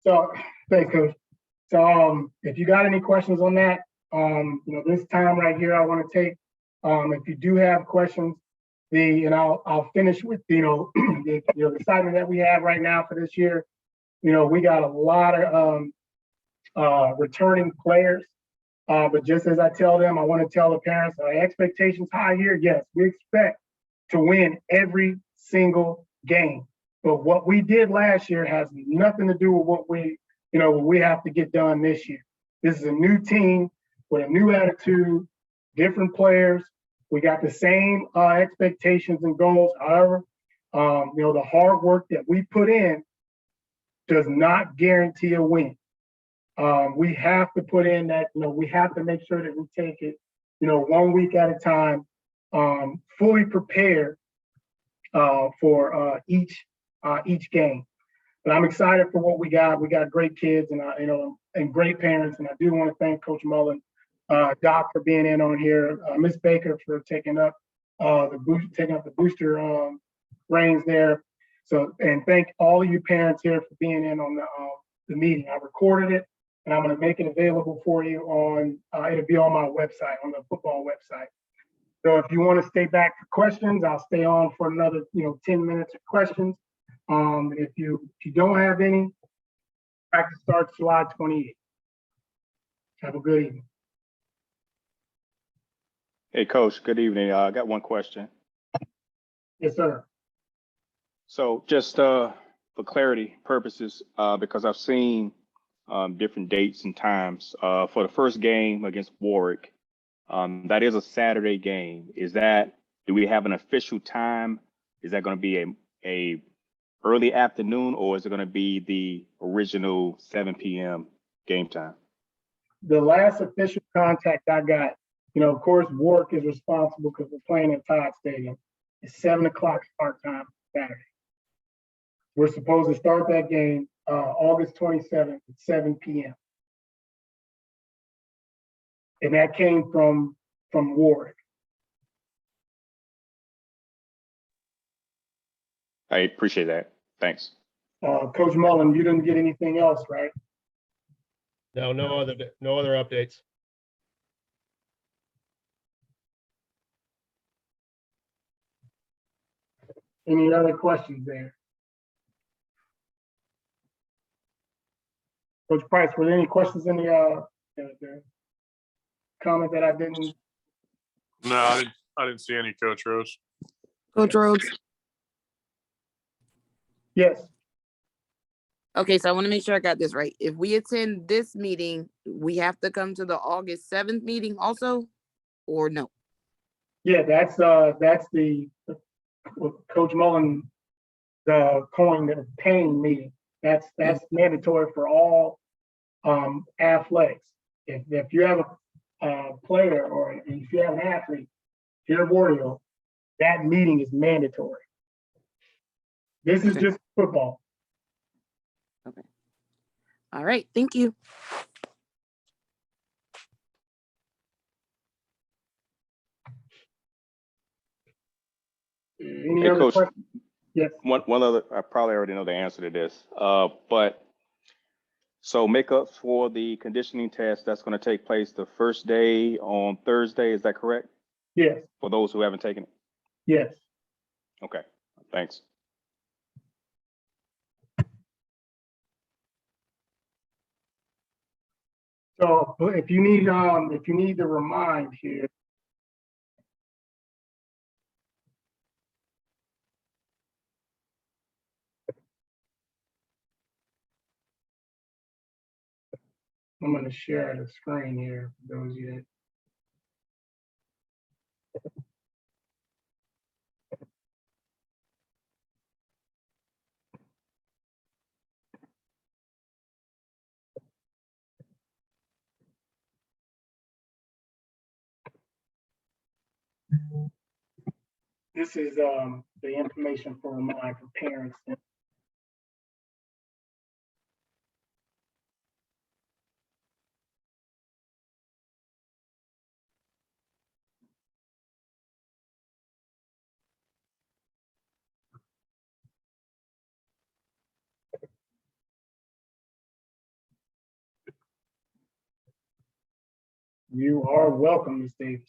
[SPEAKER 1] So thanks, Coach. So if you got any questions on that, this time right here, I want to take. If you do have questions, I'll finish with the excitement that we have right now for this year. We got a lot of returning players, but just as I tell them, I want to tell the parents, are expectations high here? Yes, we expect to win every single game. But what we did last year has nothing to do with what we have to get done this year. This is a new team with a new attitude, different players. We got the same expectations and goals. However, the hard work that we put in does not guarantee a win. We have to put in that, we have to make sure that we take it, 1 week at a time, fully prepared for each game. But I'm excited for what we got. We got great kids and great parents. And I do want to thank Coach Mullen, Doc for being in on here, Ms. Baker for taking up the booster reins there. So, and thank all of you parents here for being in on the meeting. I recorded it, and I'm going to make it available for you on. It'll be on my website, on the football website. So if you want to stay back for questions, I'll stay on for another, 10 minutes of questions. If you don't have any, practice starts July 28th. Have a good evening.
[SPEAKER 6] Hey, Coach, good evening. I got one question.
[SPEAKER 1] Yes, sir.
[SPEAKER 6] So just for clarity purposes, because I've seen different dates and times for the first game against Warwick, that is a Saturday game. Do we have an official time? Is that going to be a early afternoon, or is it going to be the original 7 p.m. game time?
[SPEAKER 1] The last official contact I got, of course, Warwick is responsible because we're playing at Todd Stadium. It's 7 o'clock start time Saturday. We're supposed to start that game August 27th at 7 p.m. And that came from Warwick.
[SPEAKER 6] I appreciate that. Thanks.
[SPEAKER 1] Coach Mullen, you didn't get anything else, right?
[SPEAKER 2] No other updates.
[SPEAKER 1] Any other questions there? Coach Price, were there any questions in the comment that I didn't?
[SPEAKER 7] No, I didn't see any, Coach Rose.
[SPEAKER 8] Coach Rhodes.
[SPEAKER 1] Yes,
[SPEAKER 8] Okay, so I want to make sure I got this right. If we attend this meeting, we have to come to the August 7th meeting also, or no?
[SPEAKER 1] yeah, that's the what Coach Mullen, the paying meeting. That's mandatory for all athletics. If you have a player or if you have an athlete here at War Hill, that meeting is mandatory. This is just football.
[SPEAKER 8] All right, thank you.
[SPEAKER 1] Any
[SPEAKER 6] Hey,
[SPEAKER 1] other
[SPEAKER 6] Coach.
[SPEAKER 1] questions? Yes.
[SPEAKER 6] One other, I probably already know the answer to this, but so makeup for the conditioning test, that's going to take place the first day on Thursday. Is that correct?
[SPEAKER 1] Yes.
[SPEAKER 6] For those who haven't taken it?
[SPEAKER 1] Yes.
[SPEAKER 6] Okay, thanks.
[SPEAKER 1] So if you need to remind here. I'm going to share the screen here for those of you that. This is the information for my parents. You are welcome, Ms. Davis.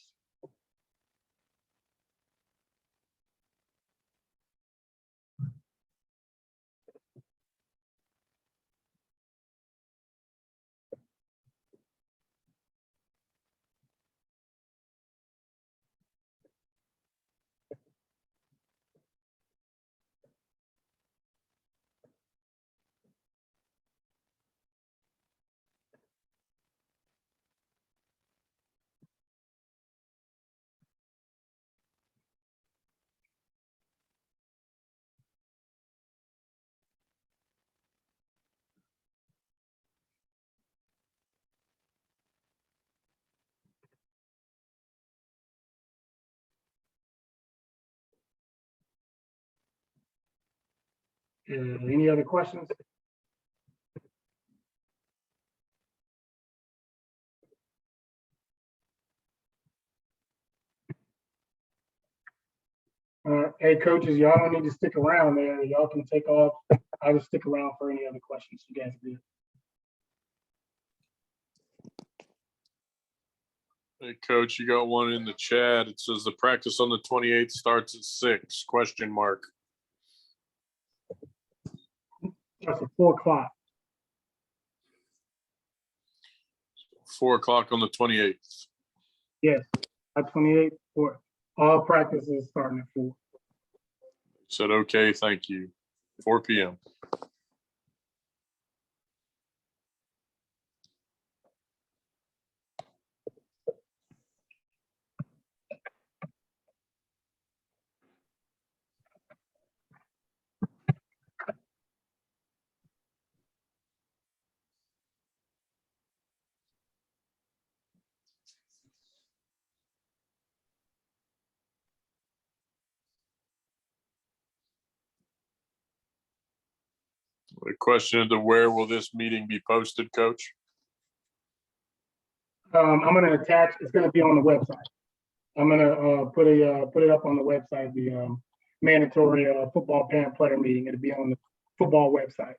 [SPEAKER 1] Any other questions? Hey, coaches, y'all don't need to stick around there. Y'all can take off. I'll just stick around for any other questions you guys do.
[SPEAKER 7] Hey, Coach, you got one in the chat. It says the practice on the 28th starts at 6, question mark.
[SPEAKER 1] That's at 4 o'clock.
[SPEAKER 7] 4 o'clock on the 28th.
[SPEAKER 1] Yes, at 28, for all practices starting at 4.
[SPEAKER 7] Said, okay, thank you. 4 PM. The question is, where will this meeting be posted, Coach?
[SPEAKER 1] I'm gonna attach, it's gonna be on the website. I'm gonna put it up on the website, the mandatory football parent player meeting. It'll be on the football website.